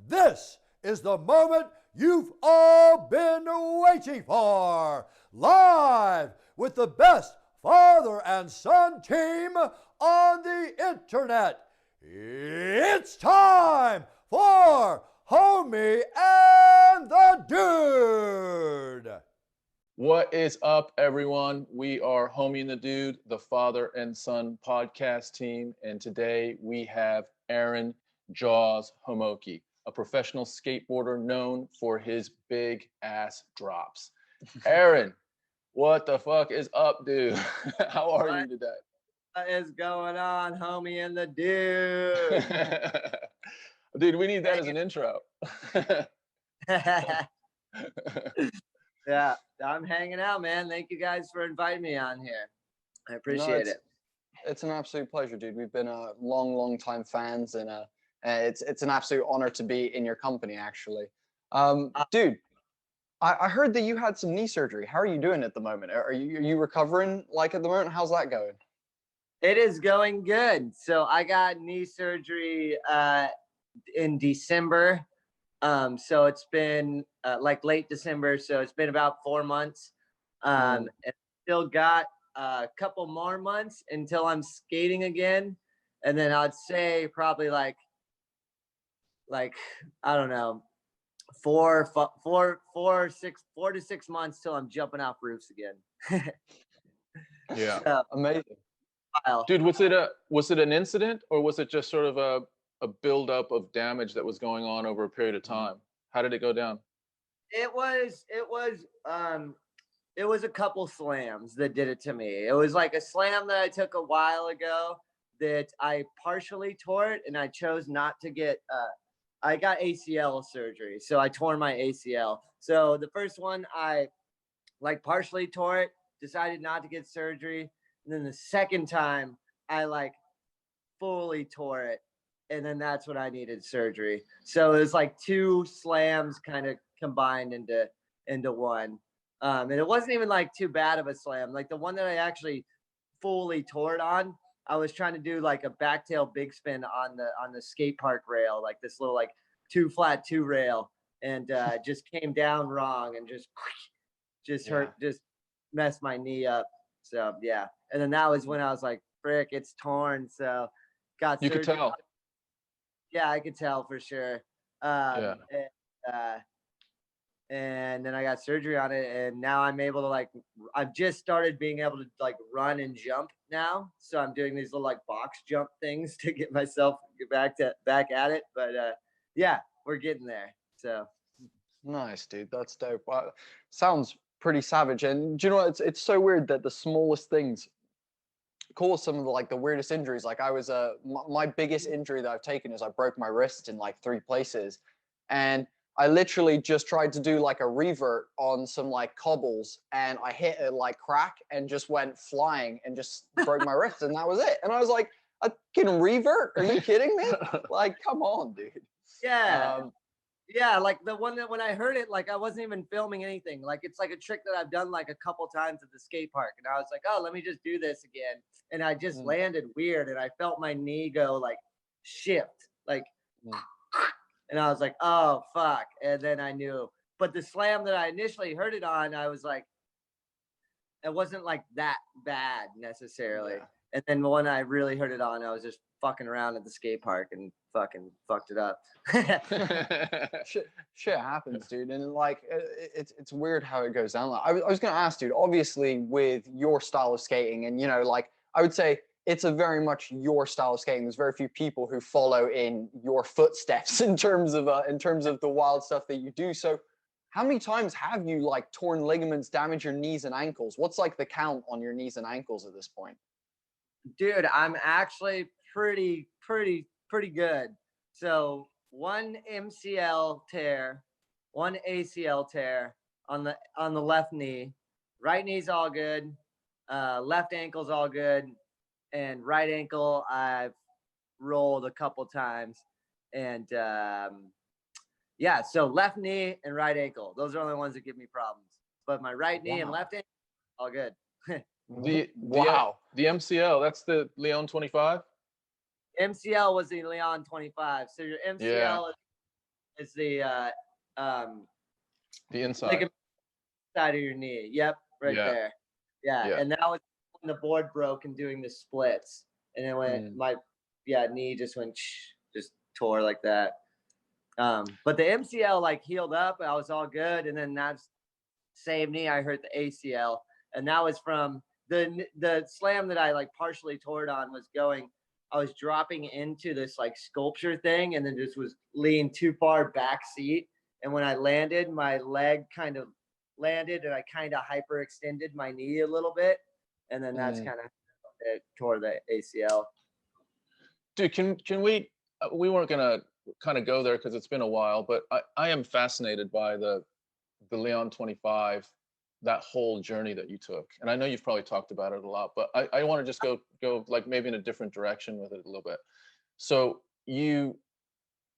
This is the moment you've all been waiting for. Live with the best father and son team on the internet. It's time for Homie and the Dude. What is up, everyone? We are Homie and the Dude, the father and son podcast team, and today we have Aaron Jaws Homoki, a professional skateboarder known for his big ass drops. Aaron, what the fuck is up, dude? How are you today? What is going on, Homie and the Dude? Dude, we need that as an intro. Yeah, I'm hanging out, man. Thank you guys for inviting me on here. I appreciate it. It's an absolute pleasure, dude. We've been a long time fans, and it's an absolute honor to be in your company, actually. Dude, I heard that you had some knee surgery. How are you doing at the moment? Are you recovering like at the moment? How's that going? It is going good. So I got knee surgery in December. So it's been like late December. So it's been about 4 months. And still got a couple more months until I'm skating again. And then I'd say probably like I don't know, 4 to 6 months till I'm jumping off roofs again. Yeah, So, amazing. dude. Was it an incident, or was it just sort of a buildup of damage that was going on over a period of time? How did it go down? It was a couple slams that did it to me. It was like a slam that I took a while ago that I partially tore it, and I chose not to get I got ACL surgery, so I tore my ACL. So the first one I like partially tore it, decided not to get surgery, and then the second time I like fully tore it, and then that's when I needed surgery. So it was like 2 slams kind of combined into one. And it wasn't even like too bad of a slam. Like the one that I actually fully tore it on, I was trying to do like a backtail big spin on the skate park rail, like this little like 2-flat-2 rail, and just came down wrong and just hurt, just messed my knee up. So yeah, and then that was when I was like, frick, it's torn. So got You surgery. could tell. Yeah, I could tell for sure. Yeah. And then I got surgery on it, and now I'm able to like, I've just started being able to like run and jump now. So I'm doing these little like box jump things to get myself back at it. But yeah, we're getting there. So Nice, dude. That's dope. Wow. Sounds pretty savage. And do you know what? It's so weird that the smallest things cause some of the weirdest injuries. Like I was my biggest injury that I've taken is I broke my wrist in like 3 places, and I literally just tried to do like a revert on some like cobbles, and I hit a like crack and just went flying and just broke my wrist, and that was it. And I was like, I can revert? Are you kidding me? Like, come on, dude. yeah. Yeah, like the one that when I heard it, like I wasn't even filming anything. Like it's like a trick that I've done like a couple times at the skate park. And I was like, oh, let me just do this again. And I just landed weird, and I felt my knee go like shift. Like and I was like, oh fuck. And then I knew. But the slam that I initially heard it on, I was like, it wasn't like that bad necessarily. Yeah. And then when I really heard it on, I was just fucking around at the skate park and fucking fucked it up. Shit happens, dude. And like it's weird how it goes down. Like, I was gonna ask, dude, obviously with your style of skating, and like I would say it's a very much your style of skating. There's very few people who follow in your footsteps in terms of the wild stuff that you do. So how many times have you like torn ligaments, damaged your knees and ankles? What's like the count on your knees and ankles at this point? Dude, I'm actually pretty good. So 1 MCL tear, 1 ACL tear on the left knee. Right knee's all good. Left ankle's all good. And right ankle I've rolled a couple times. And yeah, so left knee and right ankle. Those are the only ones that give me problems. But my right knee and left ankle, all good. The MCL, that's the Lyon 25. MCL was the Lyon 25. So your MCL is It's the inside. ligament side of your knee. Yep, right Yeah. there. Yeah, Yeah. and that was when the board broke and doing the splits, and then when my knee just went just tore like that. But the MCL like healed up. I was all good, and then that's same knee I hurt the ACL, and that was from the slam that I like partially tore it on was going. I was dropping into this like sculpture thing, and then just was leaning too far back seat. And when I landed, my leg kind of landed, and I kind of hyperextended my knee a little bit, and then that's kind of it tore the ACL. Dude, can we weren't gonna kind of go there because it's been a while, but I am fascinated by the Lyon 25, that whole journey that you took. And I know you've probably talked about it a lot, but I want to just go like maybe in a different direction with it a little bit. So you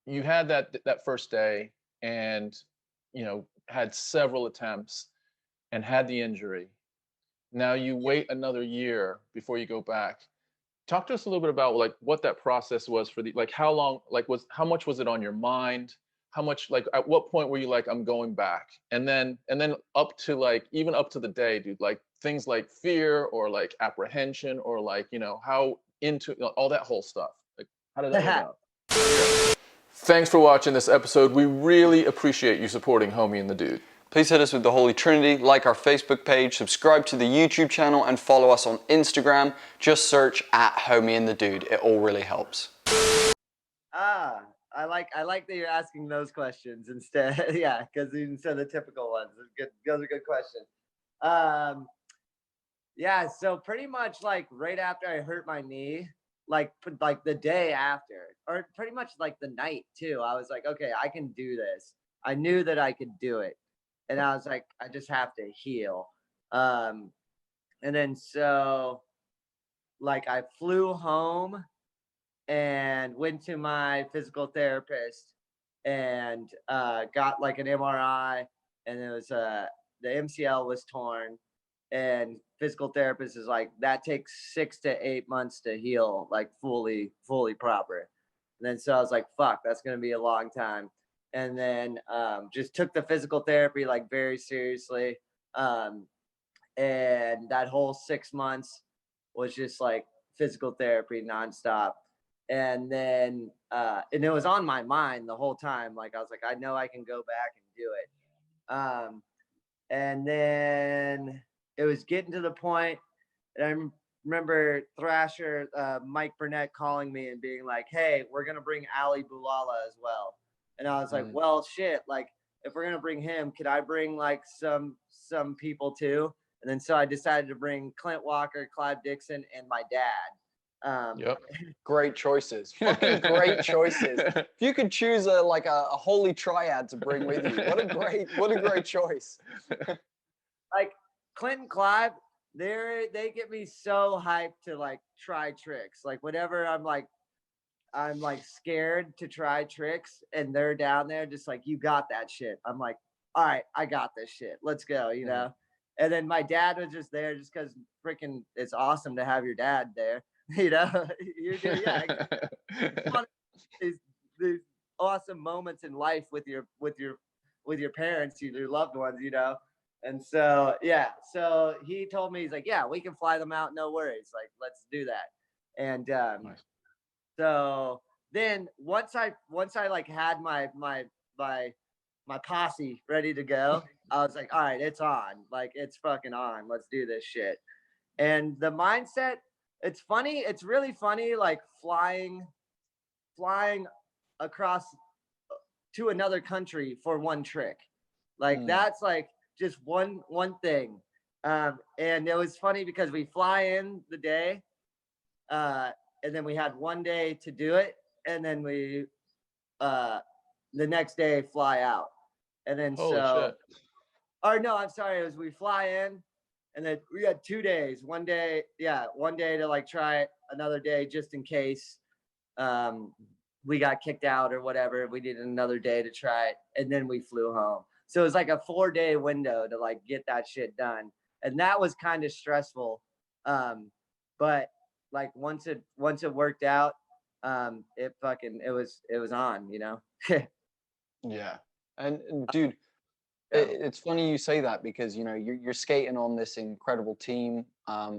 had that first day, and had several attempts and had the injury. Now you wait another year before you go back. Talk to us a little bit about like what that process was for like how long, like how much was it on your mind? How much, like at what point were you like, I'm going back? And then up to like even up to the day, dude, like things like fear or like apprehension or like how into all that whole stuff. Like how did that work out? Thanks for watching this episode. We really appreciate you supporting Homie and the Dude. Please hit us with the Holy Trinity, like our Facebook page, subscribe to the YouTube channel, and follow us on Instagram. Just search @Homie and the Dude. It all really helps. I like that you're asking those questions instead. Yeah, because instead of the typical ones, those are good questions. Yeah, so pretty much like right after I hurt my knee, like the day after, or pretty much like the night too, I was like, okay, I can do this. I knew that I could do it. And I was like, I just have to heal. And then so like I flew home and went to my physical therapist and got like an MRI, and it was the MCL was torn, and physical therapist is like, that takes 6 to 8 months to heal, like fully proper. And then so I was like, fuck, that's gonna be a long time. And then just took the physical therapy like very seriously. And that whole 6 months was just like physical therapy nonstop. And then and it was on my mind the whole time. Like I was like, I know I can go back and do it. And then it was getting to the point, and I remember Thrasher, Mike Burnett calling me and being like, hey, we're going to bring Ali Boulala as well. And I was like, well, shit, like if we're going to bring him, could I bring like some people too? And then so I decided to bring Clint Walker, Clive Dixon, and my dad. Yep. Great choices. Fucking great choices. If you could choose a holy triad to bring with you, what a great choice. Like Clint and Clive, they get me so hyped to like try tricks. Like whenever I'm like scared to try tricks and they're down there just like, you got that shit. I'm like, all right, I got this shit. Let's go, you know? And then my dad was just there just because freaking it's awesome to have your dad there. You know, these awesome moments in life with your parents, your loved ones, you know. And so yeah, so he told me, he's like, yeah, we can fly them out, no worries. Like, let's do that. And Nice. so then once I like had my posse ready to go, I was like, all right, it's on. Like, it's fucking on. Let's do this shit. And the mindset, it's funny. It's really funny, like flying across to another country for one trick. Like that's like just one thing. And it was funny because we fly in the day, and then we had one day to do it, and then we the next day fly out. And then Holy shit. or no, I'm sorry, it was we fly in, and then we had 2 days. One day to like try it, another day just in case we got kicked out or whatever. We needed another day to try it, and then we flew home. So it was like a 4-day window to like get that shit done, and that was kind of stressful. But like once it worked out, it was on, you know. Yeah. And dude, it's funny you say that because you know you're skating on this incredible team,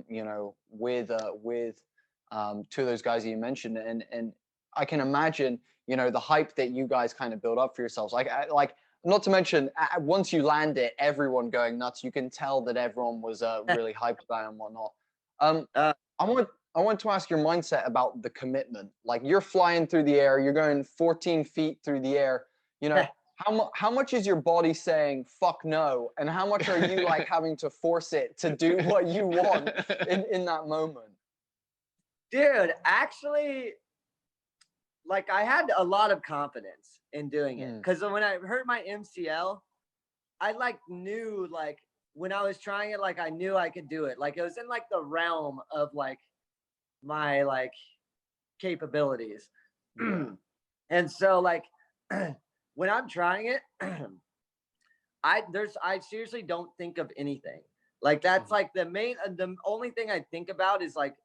you know, with two of those guys that you mentioned, and I can imagine, you know, the hype that you guys kind of build up for yourselves. Like not to mention once you land it, everyone going nuts. You can tell that everyone was really hyped about it and whatnot. Uh, I want to ask your mindset about the commitment. Like you're flying through the air, you're going 14 feet through the air. You know, how much is your body saying fuck no, and how much are you like having to force it to do what you want in that moment? dude, actually, like I had a lot of confidence in doing it because when I hurt my MCL, I like knew like when I was trying it, like I knew I could do it. Like it was in like the realm of like my like capabilities. And so like when I'm trying it, I seriously don't think of anything. Like that's like the only thing I think about is like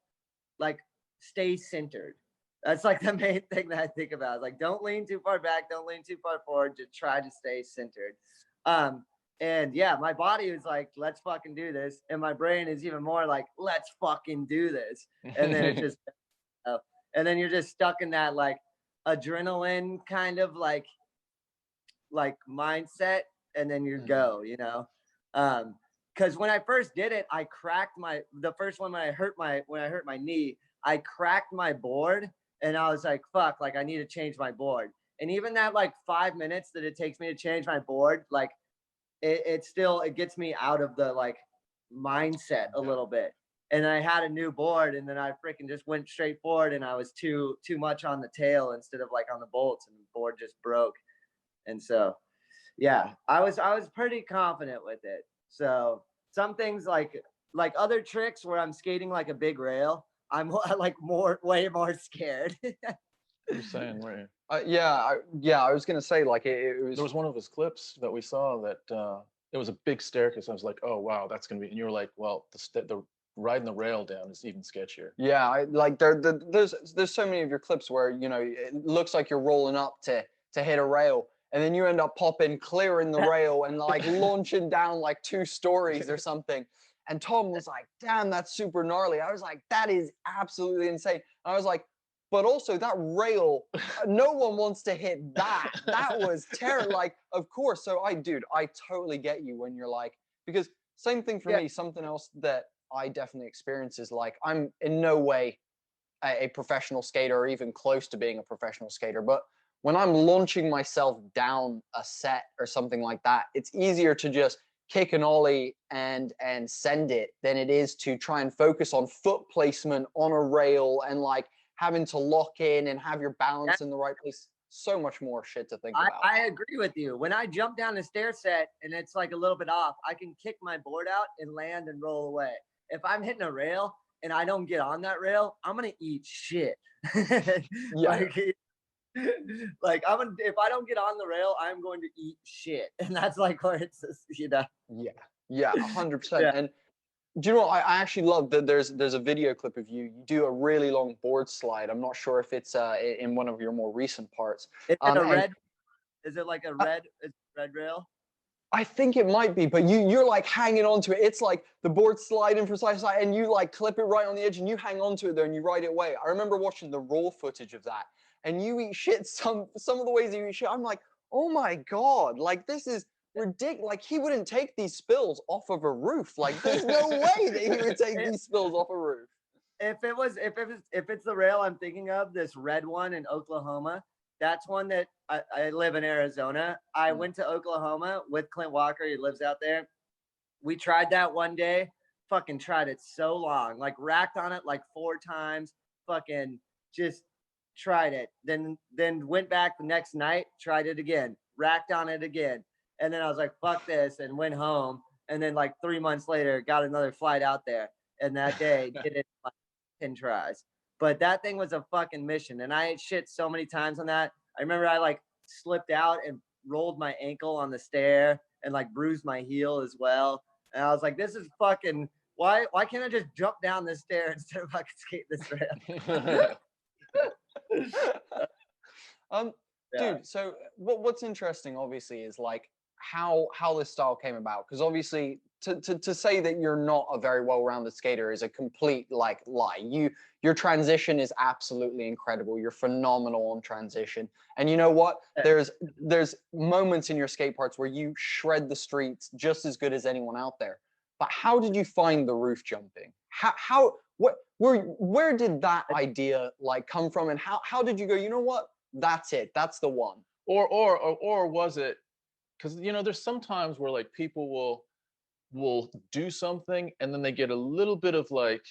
stay centered. That's like the main thing that I think about. Like don't lean too far back, don't lean too far forward, just try to stay centered. And yeah, my body is like, let's fucking do this. And my brain is even more like, let's fucking do this. And then it just and then you're just stuck in that like adrenaline kind of like mindset, and then you go, you know. Because when I first did it, I cracked the first one when I hurt my knee, I cracked my board, and I was like, fuck, like I need to change my board. And even that like 5 minutes that it takes me to change my board, like it still gets me out of the like mindset a little bit. And I had a new board, and then I freaking just went straight forward, and I was too much on the tail instead of like on the bolts, and the board just broke. And so yeah, I was pretty confident with it. So some things like other tricks where I'm skating like a big rail, I'm like way more scared. You're saying, right? I was gonna say like it was. There was one of his clips that we saw that it was a big staircase. I was like, oh wow, that's gonna be. And you were like, well, the riding the rail down is even sketchier. Yeah, there's so many of your clips where you know it looks like you're rolling up to hit a rail, and then you end up popping, clearing the rail, and like launching down like 2 stories or something. And Tom was like, "Damn, that's super gnarly." I was like, "That is absolutely insane." And I was like, "But also that rail, no one wants to hit that. That was terrible." Like, of course. So dude, I totally get you when you're like, because same thing for me. Something else that I definitely experience is like I'm in no way a professional skater or even close to being a professional skater, but when I'm launching myself down a set or something like that, it's easier to just kick an ollie and send it than it is to try and focus on foot placement on a rail and like having to lock in and have your balance in the right place. So much more shit to think about. I agree with you. When I jump down the stair set and it's like a little bit off, I can kick my board out and land and roll away. If I'm hitting a rail and I don't get on that rail, I'm gonna eat shit. Like if I don't get on the rail, I'm going to eat shit. And that's like where it's just, you know. Yeah, 100%. And do you know what I actually love that there's a video clip of you do a really long board slide. I'm not sure if it's in one of your more recent parts. Is it like a red rail? I think it might be, but you're like hanging on to it. It's like the board sliding from side to side, and you like clip it right on the edge, and you hang on to it there, and you ride it away. I remember watching the raw footage of that, and you eat shit. Some of the ways you eat shit, I'm like, oh my god, like this is ridiculous. Like he wouldn't take these spills off of a roof. Like there's no way that he would take these spills off a roof. If it's the rail I'm thinking of, this red one in Oklahoma. That's one that I live in Arizona. I went to Oklahoma with Clint Walker. He lives out there. We tried that one day. Fucking tried it so long. Like racked on it like 4 times. Fucking just tried it. Then went back the next night. Tried it again. Racked on it again. And then I was like, fuck this. And went home. And then like 3 months later, got another flight out there. And that day did it like 10 tries. But that thing was a fucking mission. And I ate shit so many times on that. I remember I like slipped out and rolled my ankle on the stair and like bruised my heel as well. And I was like, this is fucking, why can't I just jump down this stair instead of fucking skate this rail? Yeah. Dude, so what's interesting, obviously, is like how this style came about. Because obviously, to say that you're not a very well-rounded skater is a complete like lie. Your transition is absolutely incredible. You're phenomenal on transition. And you know what? There's moments in your skate parts where you shred the streets just as good as anyone out there. But how did you find the roof jumping? Where did that idea like come from? And how did you go, you know what? That's it. That's the one. Or was it, because you know there's sometimes where like people will do something and then they get a little bit of like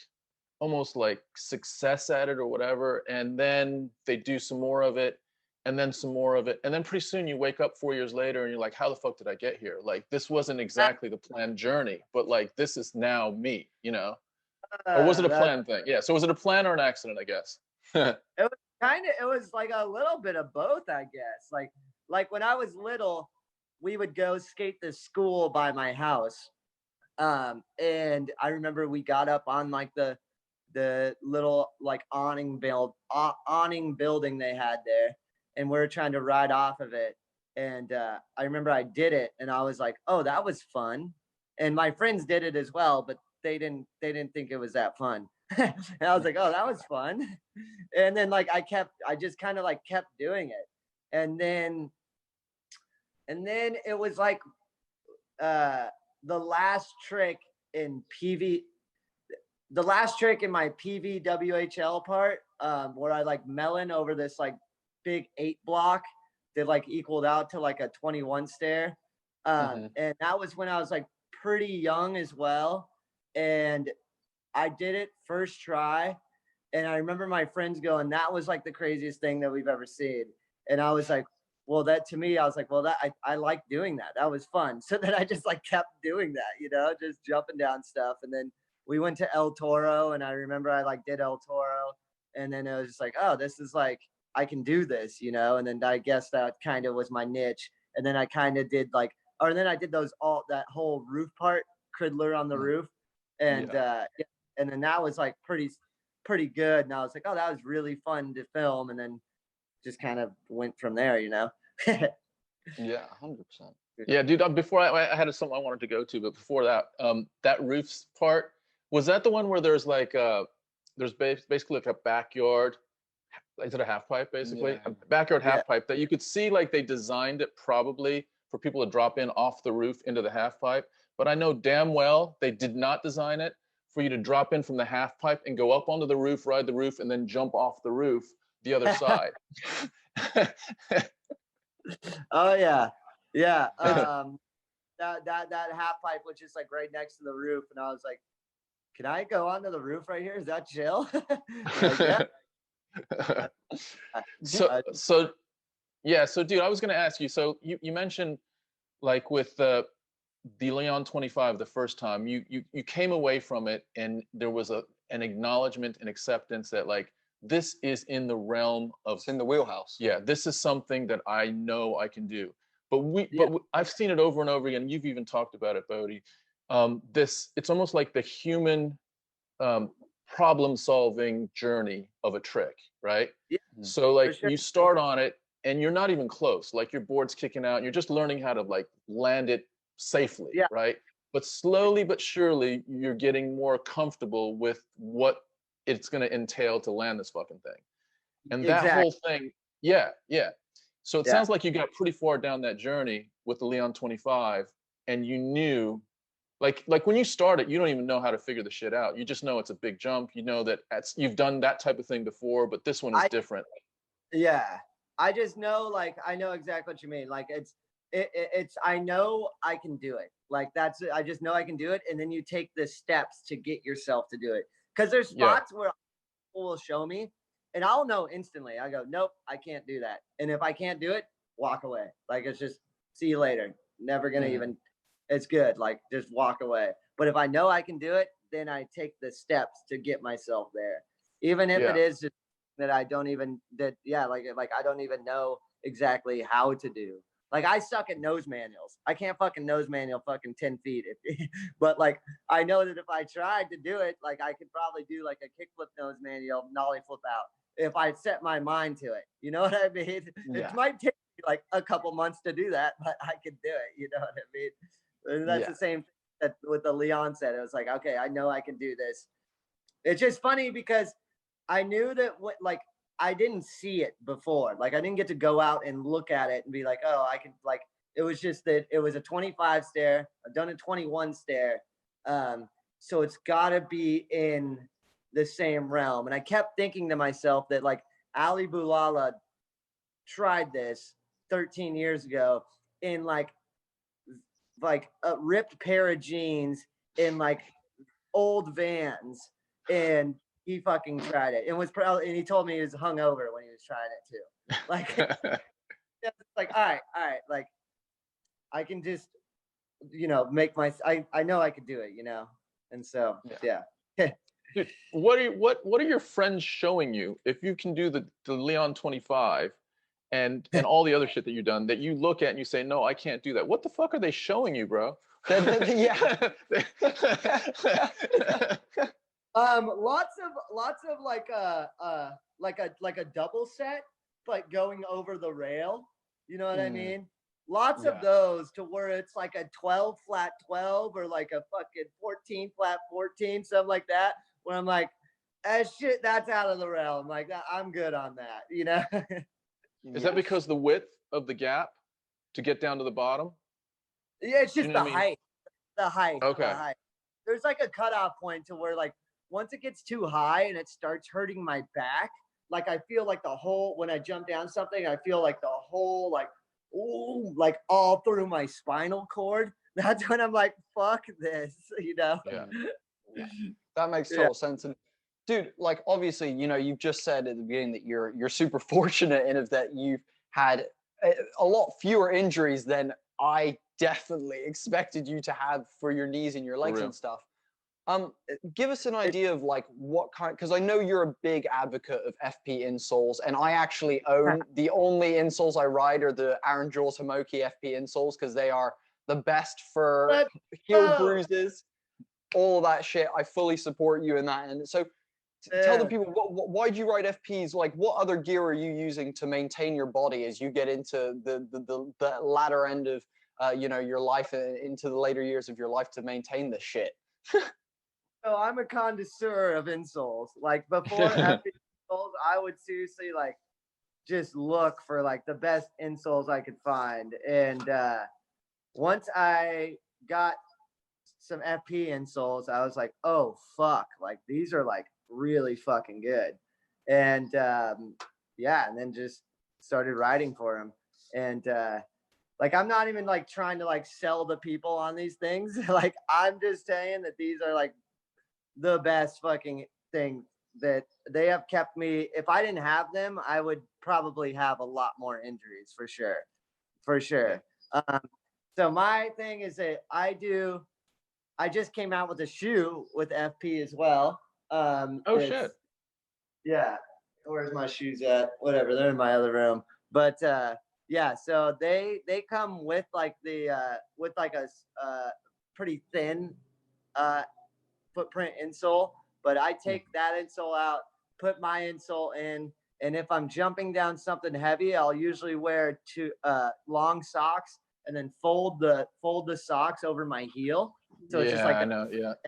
almost like success at it or whatever, and then they do some more of it and then some more of it, and then pretty soon you wake up 4 years later and you're like, how the fuck did I get here? Like this wasn't exactly the planned journey, but like this is now me, you know? Or was it a planned thing? Yeah, so was it a plan or an accident, I guess? It was like a little bit of both, I guess. Like when I was little, we would go skate to school by my house. And I remember we got up on like the little like awning building they had there, and we are trying to ride off of it. And I remember I did it and I was like, oh, that was fun. And my friends did it as well, but they didn't think it was that fun. And I was like, oh, that was fun. And then like I just kind of like kept doing it. And then it was like the last trick in my PVWHL part, where I like melon over this like big 8 block that like equaled out to like a 21 stair. And that was when I was like pretty young as well. And I did it first try. And I remember my friends going, that was like the craziest thing that we've ever seen. And I was like, well, that to me, I was like, well, that I like doing that. That was fun. So then I just like kept doing that, you know, just jumping down stuff. And then we went to El Toro, and I remember I like did El Toro. And then it was just like, oh, this is like, I can do this, you know? And then I guess that kind of was my niche. And then I kind of did like, or then I did that whole roof part, Criddler on the roof. And, and then that was like pretty good. And I was like, oh, that was really fun to film. And then just kind of went from there, you know? Yeah, 100%. Yeah, dude, before I had something I wanted to go to, but before that, that roofs part, was that the one where there's like, there's basically like a backyard, is it a half pipe basically? Yeah. A backyard half pipe that you could see like they designed it probably for people to drop in off the roof into the half pipe. But I know damn well they did not design it for you to drop in from the half pipe and go up onto the roof, ride the roof, and then jump off the roof the other side. Oh yeah. Yeah. That half pipe was just like right next to the roof. And I was like, can I go onto the roof right here? Is that chill? Like, yeah. So dude, I was gonna ask you, so you mentioned like with the Lyon 25 the first time, you came away from it and there was an acknowledgement and acceptance that like this is in the realm of, it's in the wheelhouse. Yeah, this is something that I know I can do. But I've seen it over and over again. You've even talked about it, Bodhi. It's almost like the human problem solving journey of a trick, right? Yeah, so like sure. You start on it and you're not even close, like your board's kicking out and you're just learning how to like land it safely, right? But slowly but surely you're getting more comfortable with what it's going to entail to land this fucking thing. And that whole thing, so it sounds like you got pretty far down that journey with the Lyon 25, and you knew, like when you start it, you don't even know how to figure the shit out. You just know it's a big jump. You know that you've done that type of thing before, but this one is different. Yeah, I just know, like, I know exactly what you mean. Like it's I know I can do it. Like I just know I can do it, and then you take the steps to get yourself to do it. Because there's spots where people will show me, and I'll know instantly. I go, nope, I can't do that. And if I can't do it, walk away. Like, it's just, see you later. Never gonna even, it's good. Like, just walk away. But if I know I can do it, then I take the steps to get myself there. Even if it is just that I don't even, like I don't even know exactly how to do. Like, I suck at nose manuals. I can't fucking nose manual fucking 10 feet. But like, I know that if I tried to do it, like I could probably do like a kickflip nose manual, nollie flip out. if I set my mind to it. You know what I mean? Yeah. It might take me like a couple months to do that, but I could do it. You know what I mean? And that's Yeah. the same thing that with the Lyon set. It was like, okay, I know I can do this. It's just funny because I knew that like I didn't see it before. Like I didn't get to go out and look at it and be like, oh, I can like. It was just that it was a 25 stair. I've done a 21 stair. So it's got to be in the same realm. And I kept thinking to myself that like Ali Boulala tried this 13 years ago in like a ripped pair of jeans in like old Vans, and he fucking tried it and was probably, and he told me he was hungover when he was trying it too. Like, it's like, all right, like I can just, make I know I could do it, and so yeah. Dude, what are your friends showing you if you can do the Lyon 25 and all the other shit that you've done that you look at and you say, no, I can't do that? What the fuck are they showing you, bro? Yeah. Lots of like a double set, but going over the rail. You know what I mean? Lots of those to where it's like a 12 flat 12 or like a fucking 14 flat 14, something like that. When I'm like, shit, that's out of the realm. Like I'm good on that, Is that because the width of the gap to get down to the bottom? Yeah, it's just You know the what I mean? height. The height. Okay. The height. There's like a cutoff point to where like once it gets too high and it starts hurting my back, like I feel like the whole, when I jump down something, I feel like the whole like, ooh, like all through my spinal cord. That's when I'm like, fuck this, Yeah. That makes total sense. And dude, like obviously, you've just said at the beginning that you're super fortunate in that you've had a lot fewer injuries than I definitely expected you to have for your knees and your legs and stuff. Give us an idea of like what kind, because I know you're a big advocate of FP insoles, and I actually own the only insoles I ride are the Aaron Jaws Homoki FP insoles because they are the best for heel bruises, all of that shit. I fully support you in that. And so tell the people, why do you ride FPs? Like what other gear are you using to maintain your body as you get into the latter end of your life, into the later years of your life to maintain this shit? So I'm a connoisseur of insoles. Like before FP insoles, I would seriously like just look for like the best insoles I could find. And once I got some FP insoles, I was like, oh fuck, like these are like really fucking good. And and then just started riding for them. And like I'm not even like trying to like sell the people on these things. Like I'm just saying that these are like the best fucking thing that they have kept me. If I didn't have them, I would probably have a lot more injuries for sure. So my thing is that I just came out with a shoe with FP as well. Shit. Yeah. Where's my shoes at? Whatever, they're in my other room. But so they come with like the with like a pretty thin footprint insole, but I take that insole out, put my insole in, and if I'm jumping down something heavy, I'll usually wear two long socks and then fold the socks over my heel. So it's just like I know, yep.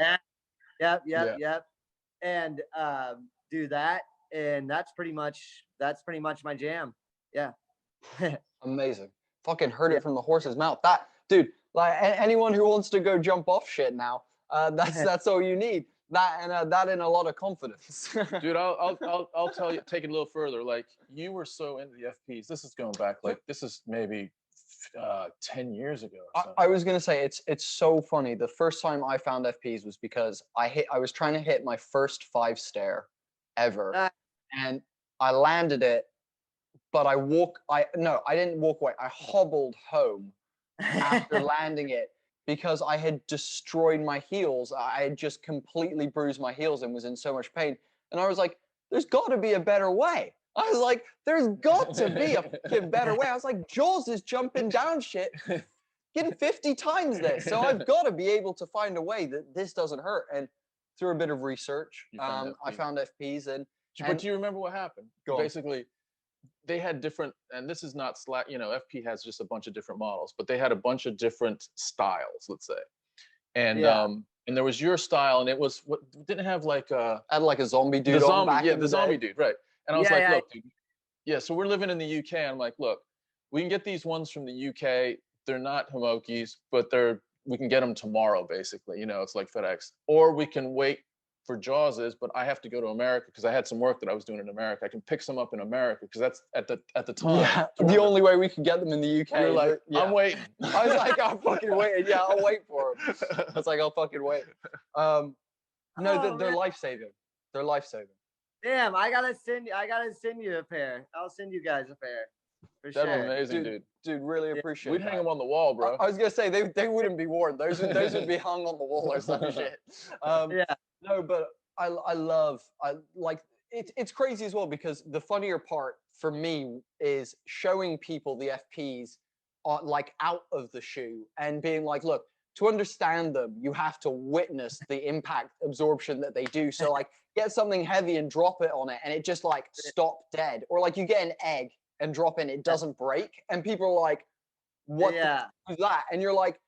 And do that, and that's pretty much my jam. Yeah. Amazing. Fucking heard it from the horse's mouth. That dude, like anyone who wants to go jump off shit now, that's all you need. That and a lot of confidence. Dude, I'll tell you, take it a little further. Like you were so into the FPs. This is going back like this is maybe 10 years ago. I was gonna say it's so funny. The first time I found FPs was because I was trying to hit my first 5 stair ever, and I landed it, but I didn't walk away. I hobbled home after landing it because I had destroyed my heels. I had just completely bruised my heels and was in so much pain. And I was like, there's got to be a better way. I was like, there's got to be a fucking better way. I was like, Jaws is jumping down shit, getting 50 times this. So I've got to be able to find a way that this doesn't hurt. And through a bit of research, I found FPs. And But do you remember what happened? Go on. Basically, they had different, and this is not Slack, you know, FP has just a bunch of different models, but they had a bunch of different styles, let's say. And there was your style, and it was what didn't have like I had like a zombie dude the on zombie, back yeah, in the zombie dude, right? And I was Yeah, like, yeah. look, dude, yeah, so we're living in the UK. I'm like, look, we can get these ones from the UK. They're not Homokis, but we can get them tomorrow, basically. You know, it's like FedEx. Or we can wait for Jaws's, but I have to go to America because I had some work that I was doing in America. I can pick some up in America because that's at the time. Yeah, the only way we could get them in the UK. You're like, yeah. I'm waiting. I was like, I'm fucking waiting. Yeah, I'll wait for them. I was like, I'll fucking wait. No, they're man. life-saving. They're life-saving. Damn, I gotta send you a pair. I'll send you guys a pair. For That'd sure. be amazing, dude. Dude, really appreciate We'd that. hang them on the wall, bro. I was gonna say they wouldn't be worn. Those would be hung on the wall or some shit. Yeah. No, but I like it's crazy as well because the funnier part for me is showing people the FPs like out of the shoe and being like, look, to understand them, you have to witness the impact absorption that they do. So like get something heavy and drop it on it and it just like stop dead. Or like you get an egg and drop in, it doesn't break. And people are like, what the f- is that? And you're like,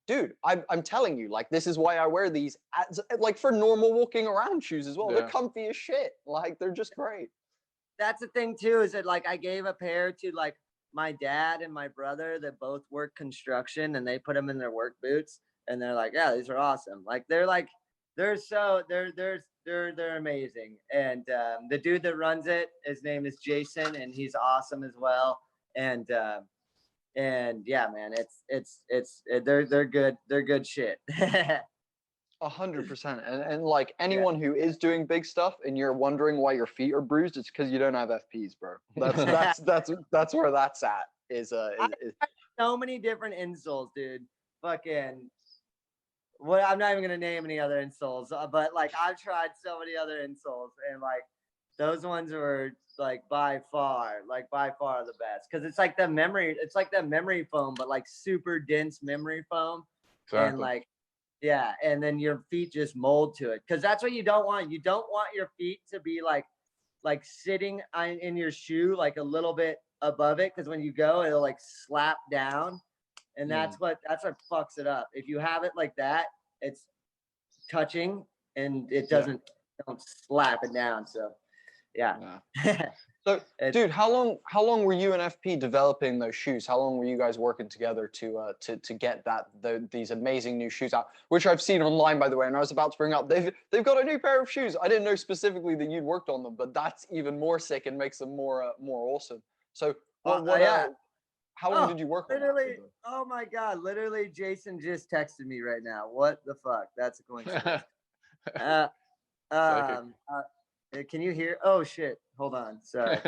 dude, I'm telling you, like, this is why I wear these as, like for normal walking around shoes as well. Yeah. They're comfy as shit. Like they're just great. That's the thing too, is that like I gave a pair to like my dad and my brother that both work construction, and they put them in their work boots, and they're like, yeah, these are awesome. Like they're amazing. And the dude that runs it, his name is Jason, and he's awesome as well. And yeah, man, they're good. They're good shit. 100%. And like anyone who is doing big stuff and you're wondering why your feet are bruised, it's because you don't have FPs, bro. That's where that's at. Is so many different insoles, dude. Fucking. Well, I'm not even gonna name any other insoles, but like I've tried so many other insoles, and like those ones were like by far the best because it's like the memory foam, but like super dense memory foam, Exactly. and like yeah, and then your feet just mold to it because that's what you don't want. You don't want your feet to be like sitting in your shoe like a little bit above it because when you go, it'll like slap down. And that's what fucks it up. If you have it like that, it's touching and it don't slap it down. So yeah. So dude, how long were you and FP developing those shoes? How long were you guys working together to get these amazing new shoes out, which I've seen online, by the way, and I was about to bring up, they've got a new pair of shoes. I didn't know specifically that you'd worked on them, but that's even more sick and makes them more awesome. So how long did you work on that? Oh my God, literally Jason just texted me right now. What the fuck? That's a coincidence. Can you hear? Oh shit. Hold on. Sorry.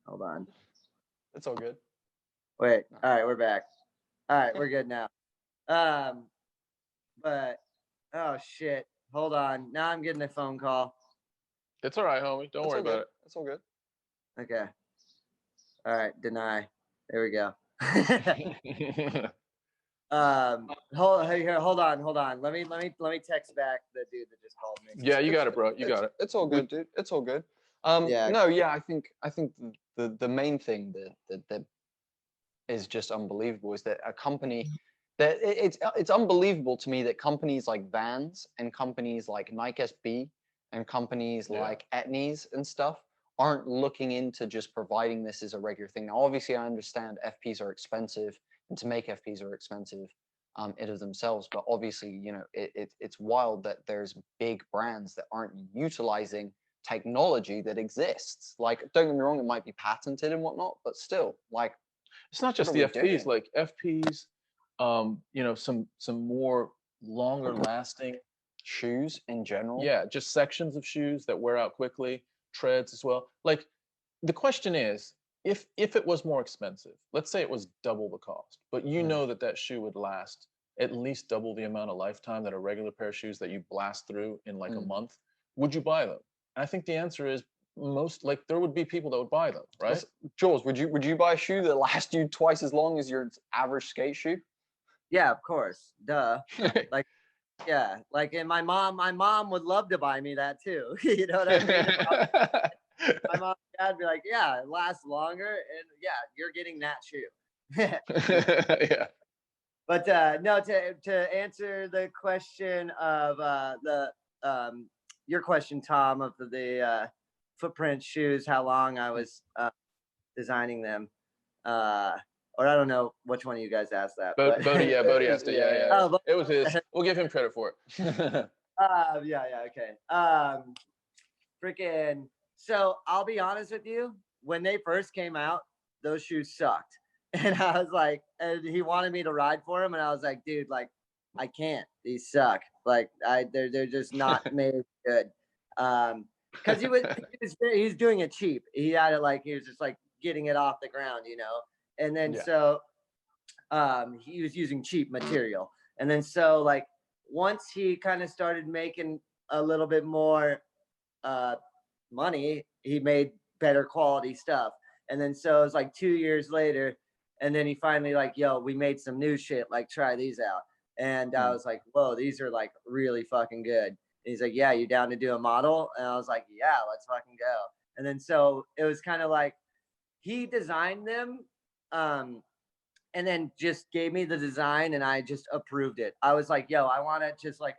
Hold on. It's all good. Wait. All right, we're back. All right, we're good now. But oh shit. Hold on. Now I'm getting a phone call. It's all right, homie. Don't worry about it. It's all good. Okay. All right, deny. There we go. Hold on. Let me text back the dude that just called me. Yeah, you got it, bro. You got it. It's all good, dude. It's all good. I think the main thing that is just unbelievable is that a company that it's unbelievable to me that companies like Vans and companies like Nike SB and companies like Etnies and stuff aren't looking into just providing this as a regular thing. Now, obviously, I understand FPs are expensive, and to make FPs are expensive in of themselves. But obviously, you know, it's wild that there's big brands that aren't utilizing technology that exists. Like, don't get me wrong, it might be patented and whatnot, but still, like, it's not just the FPs. Like FPs, you know, some more longer lasting shoes in general. Yeah, just sections of shoes that wear out quickly. Treads as well. Like the question is, if it was more expensive, let's say it was double the cost, but you know that shoe would last at least double the amount of lifetime that a regular pair of shoes that you blast through in like a month, would you buy them? And I think the answer is there would be people that would buy them, right? Jules, would you buy a shoe that lasts you twice as long as your average skate shoe? Yeah, of course. Duh. Like Yeah, like, and my mom would love to buy me that too. You know what I mean? My mom and dad be like, yeah, it lasts longer, and yeah, you're getting that shoe. Yeah. But no, to answer the question of your question, Tom, of the footprint shoes, how long I was designing them, or I don't know which one of you guys asked that. Bodie asked it. Yeah. Oh, It was his. We'll give him credit for it. okay. Freaking. So I'll be honest with you. When they first came out, those shoes sucked, and I was like, and he wanted me to ride for him, and I was like, dude, like, I can't. These suck. Like, they're just not made good. Because he's doing it cheap. He had it like he was just like getting it off the ground, you know. And then so he was using cheap material. And then so like once he kind of started making a little bit more money, he made better quality stuff. And then so it was like 2 years later, and then he finally like, yo, we made some new shit, like try these out. And I was like, whoa, these are like really fucking good. And he's like, yeah, you down to do a model? And I was like, yeah, let's fucking go. And then so it was kind of like he designed them, and then just gave me the design, and I just approved it. I was like, yo, I want it just like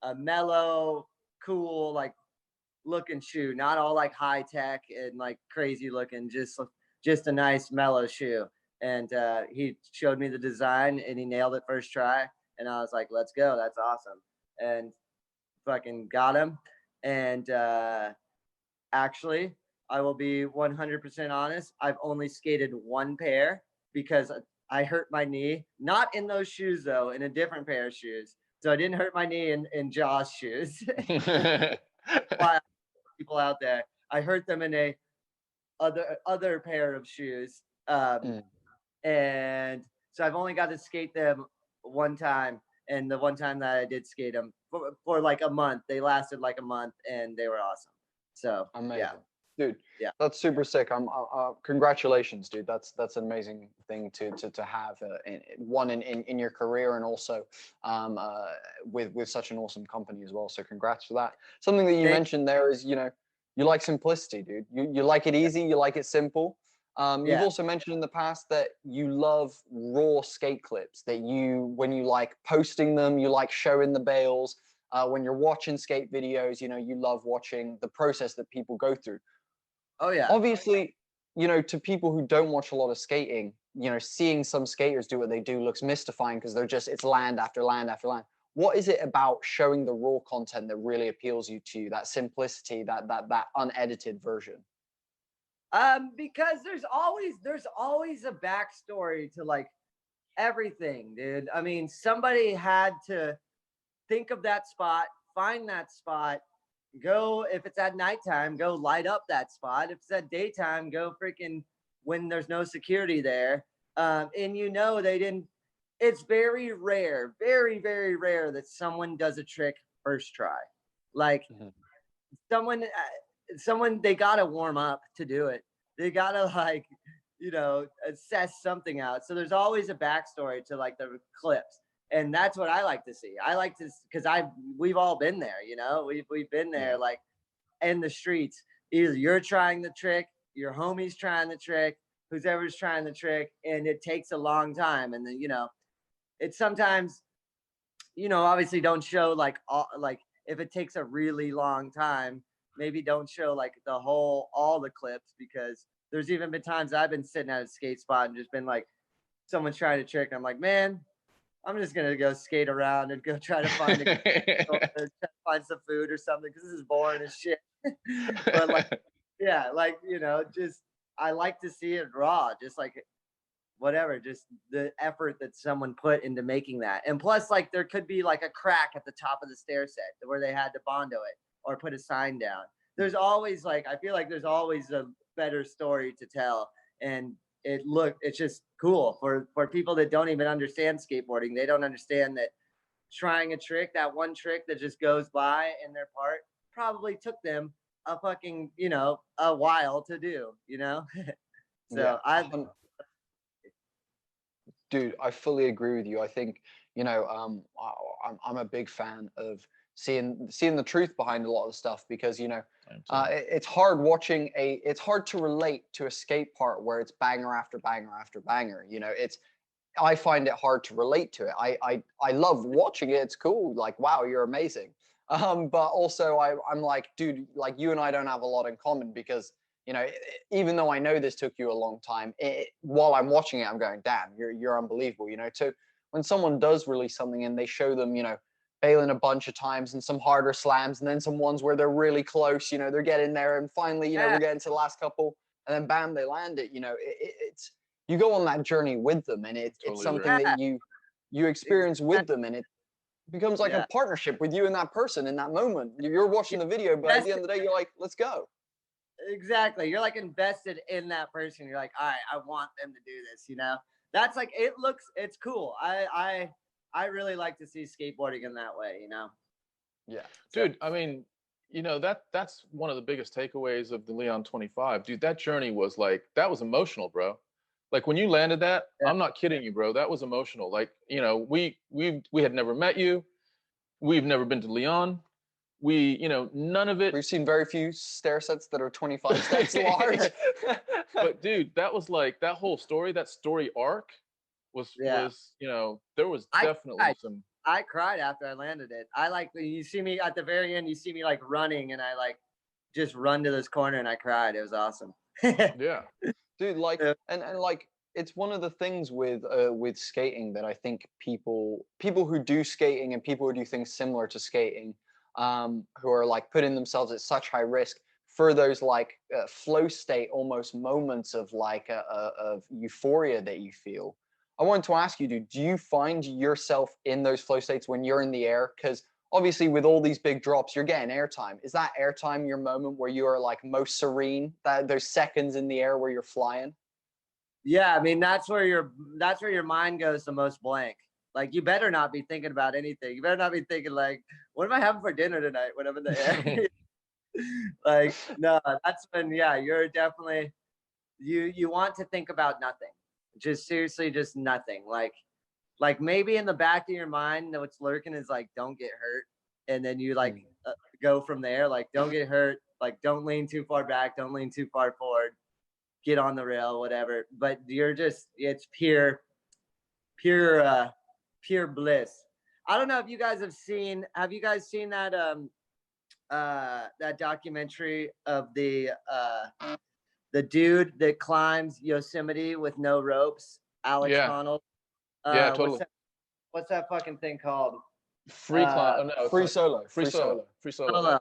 a mellow, cool, like looking shoe, not all like high tech and like crazy looking, just a nice mellow shoe. And he showed me the design, and he nailed it first try. And I was like, let's go, that's awesome. And fucking got him. And actually, I will be 100% honest, I've only skated one pair because I hurt my knee, not in those shoes though, in a different pair of shoes. So I didn't hurt my knee in Josh shoes. People out there, I hurt them in a other pair of shoes. And so I've only got to skate them one time. And the one time that I did skate them for like a month, they lasted like a month, and they were awesome. So Amazing. Yeah. Dude, yeah, that's super sick. Congratulations, dude. That's an amazing thing to have in your career, and also with such an awesome company as well. So congrats for that. Something that you mentioned there is, you like simplicity, dude. You like it easy, you like it simple. You've also mentioned in the past that you love raw skate clips, that when you like posting them, you like showing the bales. When you're watching skate videos, you love watching the process that people go through. Oh yeah. Obviously, to people who don't watch a lot of skating, seeing some skaters do what they do looks mystifying because it's land after land after land. What is it about showing the raw content that really appeals to you, that simplicity, that unedited version? Because there's always a backstory to like everything, dude. I mean, somebody had to think of that spot, find that spot, go, if it's at nighttime, go light up that spot. If it's at daytime, go freaking when there's no security there. And they didn't, it's very rare, very, very rare that someone does a trick first try. Like someone, they gotta warm up to do it. They gotta like, assess something out. So there's always a backstory to like the clips. And that's what I like to see. I like to, because we've all been there, we've been there, like in the streets. Either you're trying the trick, your homie's trying the trick, whoever's trying the trick, and it takes a long time. And then it's sometimes, obviously don't show like if it takes a really long time, maybe don't show like all the clips, because there's even been times I've been sitting at a skate spot and just been like, someone's trying to trick, and I'm like, man, I'm just gonna go skate around and go try to find find some food or something, because this is boring as shit. But like, yeah, like just I like to see it raw, just like whatever, just the effort that someone put into making that. And plus, like, there could be like a crack at the top of the stair set where they had to Bondo it or put a sign down. There's always like, I feel like there's always a better story to tell, and it's just cool for people that don't even understand skateboarding. They don't understand that trying a trick, that one trick that just goes by in their part, probably took them a fucking, a while to do, So dude, I fully agree with you. I think, I'm a big fan of seeing the truth behind a lot of the stuff, because it's hard watching it's hard to relate to a skate part where it's banger after banger after banger. I find it hard to relate to it. I love watching it. It's cool. Like, wow, you're amazing. But also I'm like, dude, like you and I don't have a lot in common, because even though I know this took you a long time, while I'm watching it, I'm going, damn, you're unbelievable. So when someone does release something and they show them, failing a bunch of times and some harder slams, and then some ones where they're really close, they're getting there, and finally, we're getting to the last couple, and then bam, they land it. It's you go on that journey with them, and it's something that you experience with them, and it becomes like a partnership with you and that person in that moment. You're watching the video, but at the end of the day, you're like, let's go. Exactly. You're like invested in that person. You're like, all right, I want them to do this, That's like, it's cool. I really like to see skateboarding in that way, Yeah. Dude, I mean, that's one of the biggest takeaways of the Lyon 25. Dude, that journey was like, that was emotional, bro. Like when you landed that, I'm not kidding you, bro. That was emotional. Like, we had never met you. We've never been to Lyon. None of it. We've seen very few stair sets that are 25 steps large. But dude, that was like, that whole story, that story arc was there was definitely some. I cried after I landed it. I like, you see me at the very end, you see me like running, and I like just run to this corner and I cried. It was awesome. Yeah. Dude, like, and like, it's one of the things with skating that I think people who do skating and people who do things similar to skating, who are like putting themselves at such high risk for those like flow state almost moments of like of euphoria that you feel. I wanted to ask you, dude, do you find yourself in those flow states when you're in the air? Because obviously with all these big drops, you're getting airtime. Is that airtime your moment where you are like most serene, that there's seconds in the air where you're flying? Yeah, I mean, that's where your mind goes the most blank. Like, you better not be thinking about anything. You better not be thinking like, what am I having for dinner tonight when I'm in the air? Like, no, that's when, you're definitely, you want to think about nothing. Just seriously, just nothing. Like maybe in the back of your mind, what's lurking is like, don't get hurt. And then you like go from there. Like, don't get hurt. Like, don't lean too far back. Don't lean too far forward. Get on the rail, whatever. But you're just, it's pure bliss. I don't know if you guys have you guys seen that that documentary of the dude that climbs Yosemite with no ropes, Alex Honnold? Totally. What's that fucking thing called? Free climb. No, free solo. Free solo.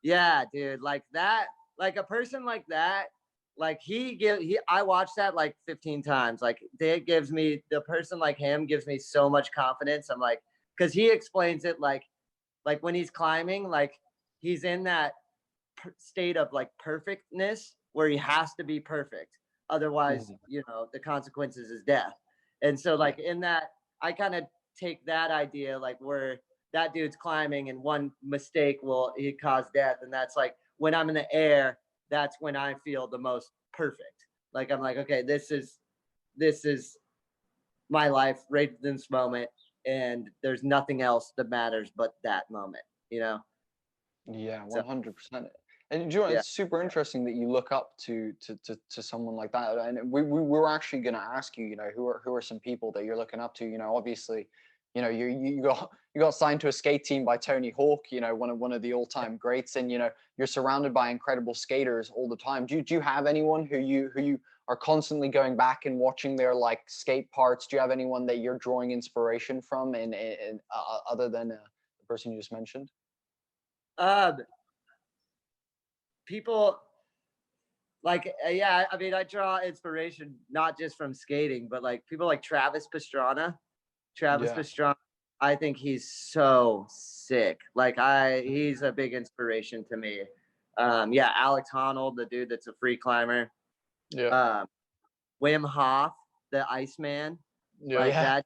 Yeah, dude. Like that, like a person like that, like I watched that like 15 times. Like the person like him gives me so much confidence. I'm like, because he explains it like when he's climbing, like he's in that state of like perfectness where he has to be perfect. Otherwise, the consequences is death. And so like in that, I kind of take that idea, like where that dude's climbing and one mistake will cause death. And that's like when I'm in the air, that's when I feel the most perfect. Like, I'm like, okay, this is my life right in this moment. And there's nothing else that matters but that moment, Yeah, 100%. And it's super interesting that you look up to someone like that. And we were actually going to ask you, who are some people that you're looking up to? Obviously, you got signed to a skate team by Tony Hawk, one of the all-time greats, and you're surrounded by incredible skaters all the time. Do you have anyone who you are constantly going back and watching their like skate parts? Do you have anyone that you're drawing inspiration from, in other than the person you just mentioned? People like, I mean, I draw inspiration not just from skating, but like people like Travis Pastrana. Pastrana, I think he's so sick. Like he's a big inspiration to me. Alex Honnold, the dude that's a free climber. Wim Hof, the Iceman. That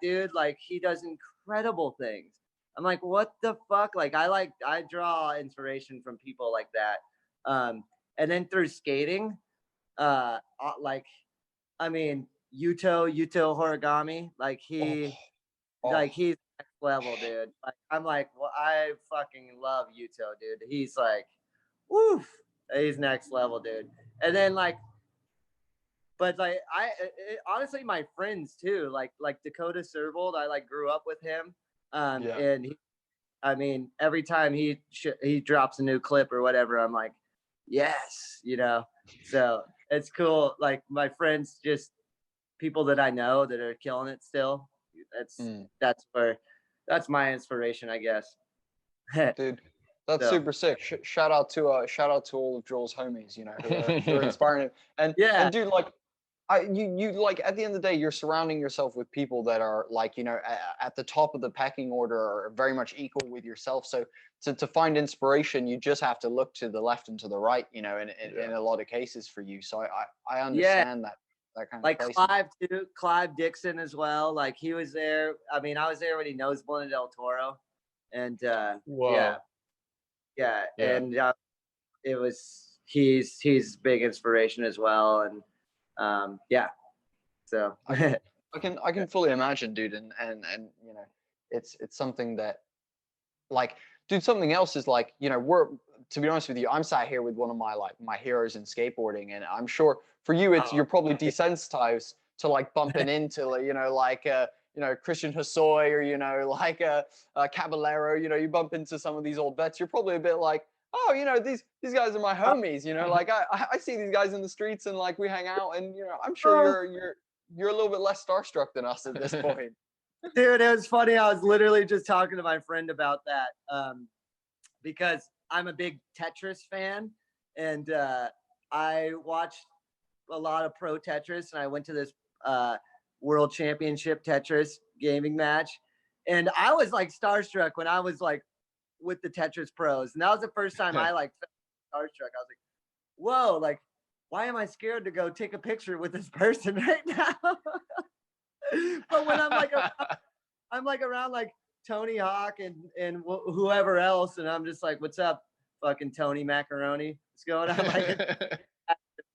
dude, like he does incredible things. I'm like, what the fuck? Like I draw inspiration from people like that. And then through skating, Yuto Horigami, like like he's next level, dude. Like I'm like, well, I fucking love Yuto, dude. He's like, woof, he's next level, dude. And then like, but like honestly, my friends too, like Dakota Servold, I like grew up with him, and he, I mean, every time he drops a new clip or whatever, I'm like, yes, you know. So it's cool. Like my friends, just people that I know that are killing it still. That's my inspiration, I guess. Dude, that's So, super sick. Shout out to all of Joel's homies, you know, who are inspiring him. And dude, like, you like at the end of the day, you're surrounding yourself with people that are like, you know, at the top of the pecking order, are very much equal with yourself. So to find inspiration, you just have to look to the left and to the right, you know, in a lot of cases for you. So I understand that kind of like placement. Clive too, Clive Dixon as well. Like he was there. I mean, I was there when he knows Blinda del Toro, and Whoa. yeah, and it was he's big inspiration as well, and yeah, so I can fully imagine, dude, and you know, it's something that, like, dude, something else is like, you know, to be honest with you, I'm sat here with one of my heroes in skateboarding, and I'm sure for you, you're probably desensitized to like bumping into, like, you know, Christian Hosoi, or, you know, like Caballero, you know, you bump into some of these old vets, you're probably a bit like, oh, you know, these guys are my homies, you know, like I see these guys in the streets and like we hang out, and, you know, I'm sure you're a little bit less starstruck than us at this point. Dude, it was funny. I was literally just talking to my friend about that, because I'm a big Tetris fan, and I watched a lot of pro Tetris, and I went to this world championship Tetris gaming match, and I was like starstruck when I was like with the Tetris pros, and that was the first time I like felt starstruck. I was like, whoa, like, why am I scared to go take a picture with this person right now? But when I'm like around like Tony Hawk and whoever else, and I'm just like, what's up, fucking Tony Macaroni? What's going on? Like,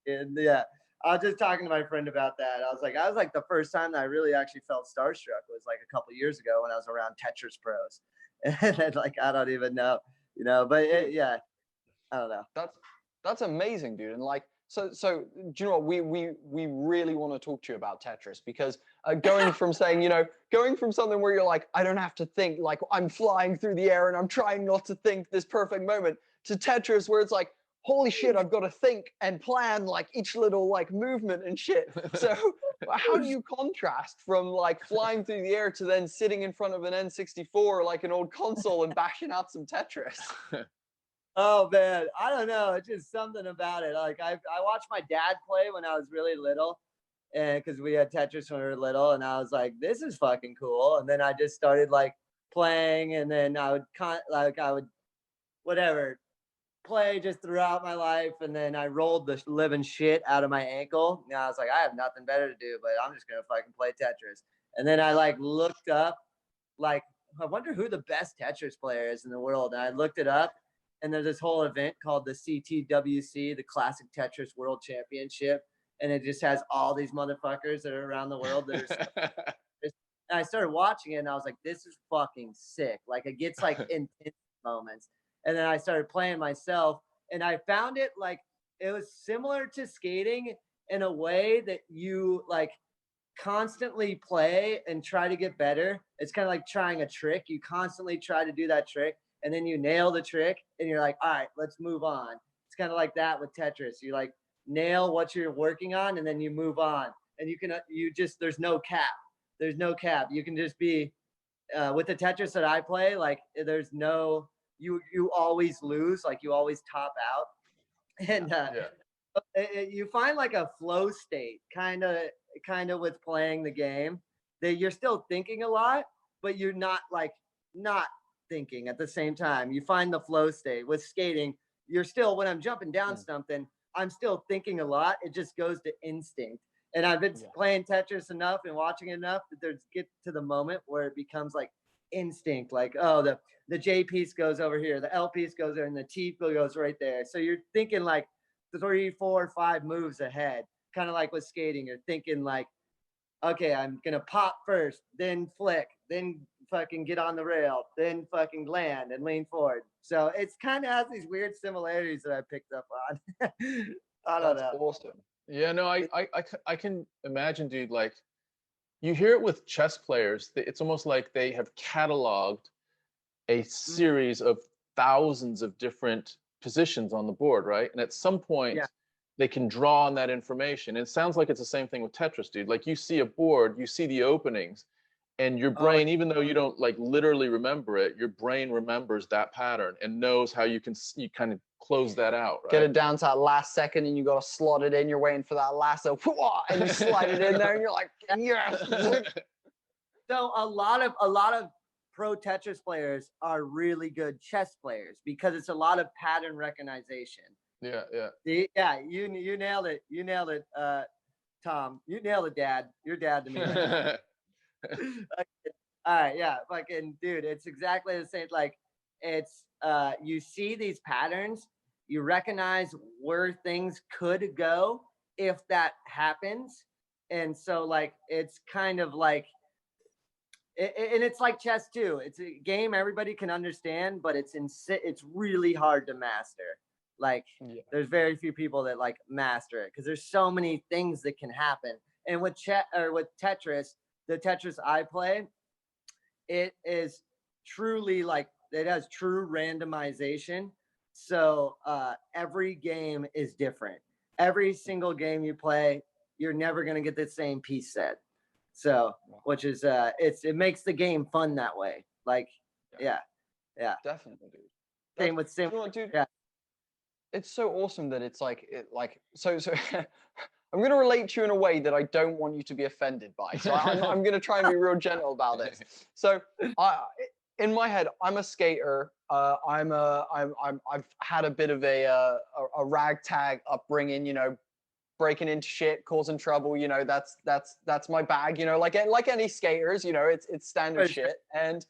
and yeah, I was just talking to my friend about that. I was like the first time that I really actually felt starstruck was like a couple years ago when I was around Tetris pros, and then, like, I don't even know, you know, but yeah, I don't know. That's amazing, dude. And like, so do you know what, we really want to talk to you about Tetris, because going from saying, you know, going from something where you're like, I don't have to think, like I'm flying through the air and I'm trying not to think this perfect moment, to Tetris where it's like, holy shit, I've got to think and plan like each little like movement and shit. So how do you contrast from like flying through the air to then sitting in front of an N64, like an old console, and bashing out some Tetris? Oh man, I don't know. It's just something about it. Like I watched my dad play when I was really little, and because we had Tetris when we were little, and I was like, this is fucking cool. And then I just started like playing, and then I would whatever play just throughout my life, and then I rolled the living shit out of my ankle. And I was like, I have nothing better to do, but I'm just gonna fucking play Tetris. And then I like looked up, like, I wonder who the best Tetris player is in the world. And I looked it up, and there's this whole event called the CTWC, the Classic Tetris World Championship, and it just has all these motherfuckers that are around the world that are. And I started watching it, and I was like, this is fucking sick. Like, it gets like intense moments. And then I started playing myself, and I found it like it was similar to skating in a way that you like constantly play and try to get better. It's kind of like trying a trick. You constantly try to do that trick, and then you nail the trick, and you're like, all right, let's move on. It's kind of like that with Tetris. You like nail what you're working on, and then you move on. And there's no cap. There's no cap. You can just be with the Tetris that I play. Like, there's no, you always lose. Like, you always top out, and you find like a flow state, kind of with playing the game, that you're still thinking a lot, but you're not thinking at the same time. You find the flow state. With skating, you're still, when I'm jumping down something, I'm still thinking a lot. It just goes to instinct. And I've been playing Tetris enough and watching it enough that there's get to the moment where it becomes like instinct. Like, oh, the J piece goes over here, the L piece goes there, and the T goes right there. So you're thinking like 3, 4, 5 moves ahead. Kind of like with skating, you're thinking like, okay, I'm gonna pop first, then flick, then fucking get on the rail, then fucking land and lean forward. So it's kind of has these weird similarities that I picked up on. I don't That's know. awesome. Yeah, no, I can imagine, dude. Like, you hear it with chess players. It's almost like they have cataloged a series of thousands of different positions on the board, right? And at some point, Yeah. they can draw on that information. And it sounds like it's the same thing with Tetris, dude. Like, you see a board, you see the openings, and your Oh, brain, even though you don't like literally remember it, your brain remembers that pattern and knows how you you kind of close that out, right? Get it down to that last second, and you got to slot it in. You're waiting for that lasso, and you slide it in there, and you're like, yes. so a lot of pro Tetris players are really good chess players because it's a lot of pattern recognition. Yeah, yeah. See, yeah, you nailed it. You nailed it, Tom. You nailed it, Dad. You're dad to me. All right, yeah, fucking dude, it's exactly the same. Like, it's you see these patterns, you recognize where things could go if that happens, and so like it's kind of like, and it's like chess too. It's a game everybody can understand, but it's really hard to master. Like, there's very few people that like master it because there's so many things that can happen. And with with Tetris, the Tetris I play, it is truly like it has true randomization. So every game is different. Every single game you play, you're never gonna get the same piece set. So, which is it makes the game fun that way. Like, yeah. Definitely, dude. Same with You know what, dude? Yeah. It's so awesome that it's like so. I'm going to relate to you in a way that I don't want you to be offended by. So I'm going to try and be real gentle about this. So in my head, I'm a skater. I've had a bit of a ragtag upbringing, you know, breaking into shit, causing trouble. You know, that's my bag. You know, like any skaters, you know, it's standard shit. And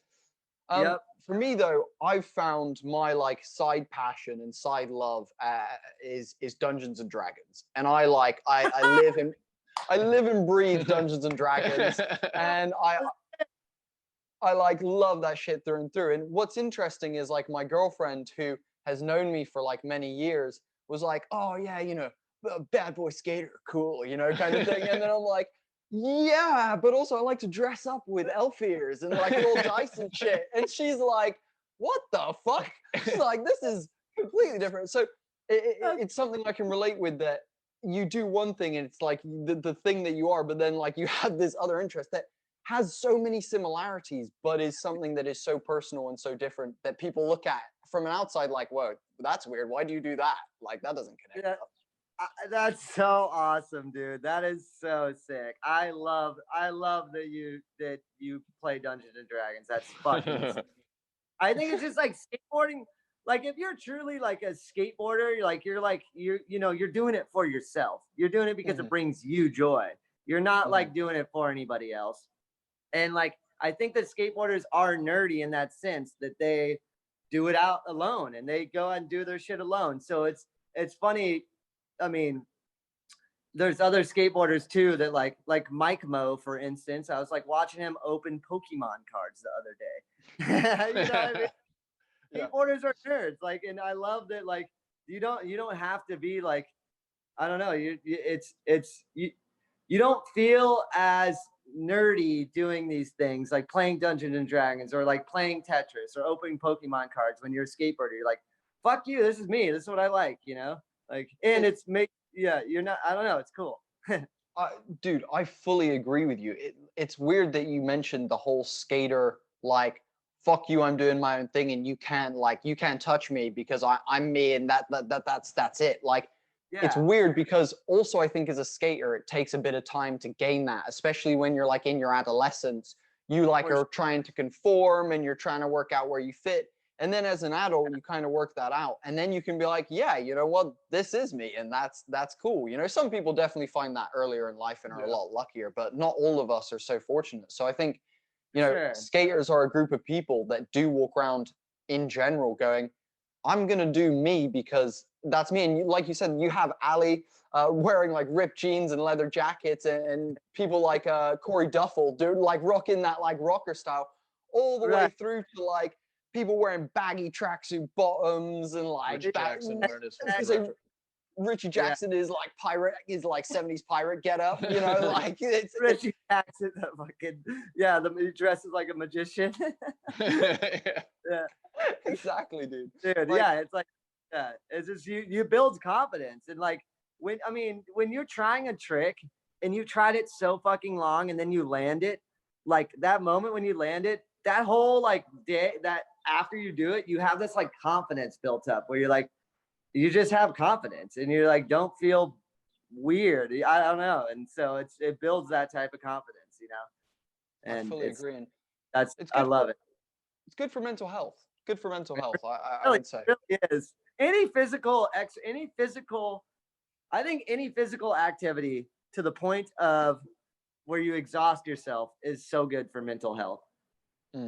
for me though, I've found my like side passion and side love is Dungeons and Dragons, and I live and breathe Dungeons and Dragons, and I like love that shit through and through. And what's interesting is like my girlfriend, who has known me for like many years, was like, oh yeah, you know, bad boy skater, cool, you know, kind of thing. And then I'm like, yeah, but also I like to dress up with elf ears and like roll dice and shit. And she's like, what the fuck? She's like, this is completely different. So it's something I can relate with, that you do one thing and it's like the thing that you are, but then like you have this other interest that has so many similarities, but is something that is so personal and so different that people look at from an outside like, whoa, that's weird. Why do you do that? Like, that doesn't connect. Yeah. That's so awesome, dude. That is so sick. I love that you play Dungeons and Dragons. That's fucking sick. I think it's just like skateboarding. Like, if you're truly like a skateboarder, you're doing it for yourself. You're doing it because it brings you joy. You're not like doing it for anybody else. And like, I think that skateboarders are nerdy in that sense, that they do it out alone and they go and do their shit alone. So it's funny. I mean, there's other skateboarders too that like Mike Mo, for instance. I was like watching him open Pokemon cards the other day. You know what I mean? Skateboarders are nerds. Like, and I love that. Like, you don't have to be like, I don't know. You don't feel as nerdy doing these things, like playing Dungeons and Dragons or like playing Tetris or opening Pokemon cards when you're a skateboarder. You're like, fuck you. This is me. This is what I like. You know. Like, and you're not, I don't know, it's cool. Dude, I fully agree with you. It's weird that you mentioned the whole skater, like, fuck you, I'm doing my own thing, and you can't touch me because I'm me, and that's it. Like, it's weird because also I think as a skater, it takes a bit of time to gain that, especially when you're like in your adolescence. You like are trying to conform and you're trying to work out where you fit. And then as an adult, you kind of work that out. And then you can be like, yeah, you know what, this is me. And that's cool. You know, some people definitely find that earlier in life and are a lot luckier, but not all of us are so fortunate. So I think, you know, skaters are a group of people that do walk around in general going, I'm gonna do me because that's me. And like you said, you have Ali wearing like ripped jeans and leather jackets, and people like Corey Duffel, dude, like rocking that like rocker style, all the way through to like people wearing baggy tracksuit bottoms and like Richie that. Jackson wearing his Richie Jackson is like pirate, is like 70s pirate get up, you know, like it's Richie Jackson, the fucking he dresses like a magician. Yeah, exactly, dude. dude. Like, Yeah, it's like it's just you build confidence, and like when you're trying a trick and you tried it so fucking long and then you land it, like that moment when you land it, that whole like day that after you do it, you have this like confidence built up where you're like, you just have confidence and you're like, don't feel weird. I don't know. And so it builds that type of confidence, you know? And I fully agree. And I love it. It's good for mental health. Good for mental health, I Really, would say. it really is. Any physical, I think any physical activity to the point of where you exhaust yourself is so good for mental health.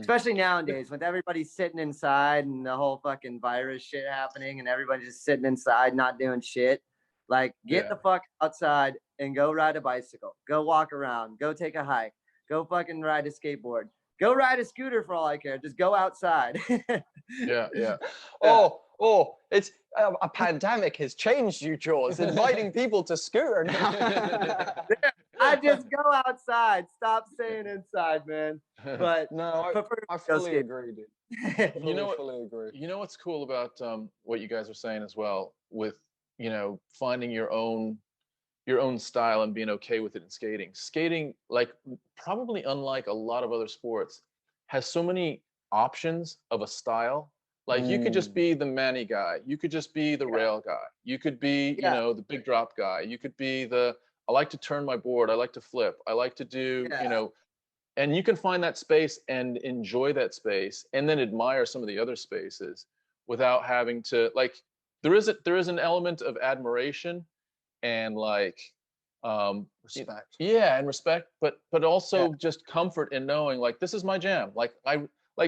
Especially nowadays with everybody sitting inside and the whole fucking virus shit happening and everybody just sitting inside, not doing shit. Like, get the fuck outside and go ride a bicycle. Go walk around. Go take a hike. Go fucking ride a skateboard. Go ride a scooter for all I care. Just go outside. Yeah. Oh, it's a pandemic has changed you, Jaws, inviting people to scooter now. I just go outside. Stop staying inside, man. But no, I fully agree, dude. Fully agree. You know what's cool about what you guys are saying as well, with finding your own style and being okay with it in skating. Skating, like probably unlike a lot of other sports, has so many options of a style. Like you could just be the Manny guy. You could just be the rail guy. You could be, the big drop guy. You could be I like to turn my board. I like to flip. I like to do, and you can find that space and enjoy that space and then admire some of the other spaces without having to, like, there is an element of admiration and like respect. Yeah, and respect, but also just comfort in knowing like this is my jam.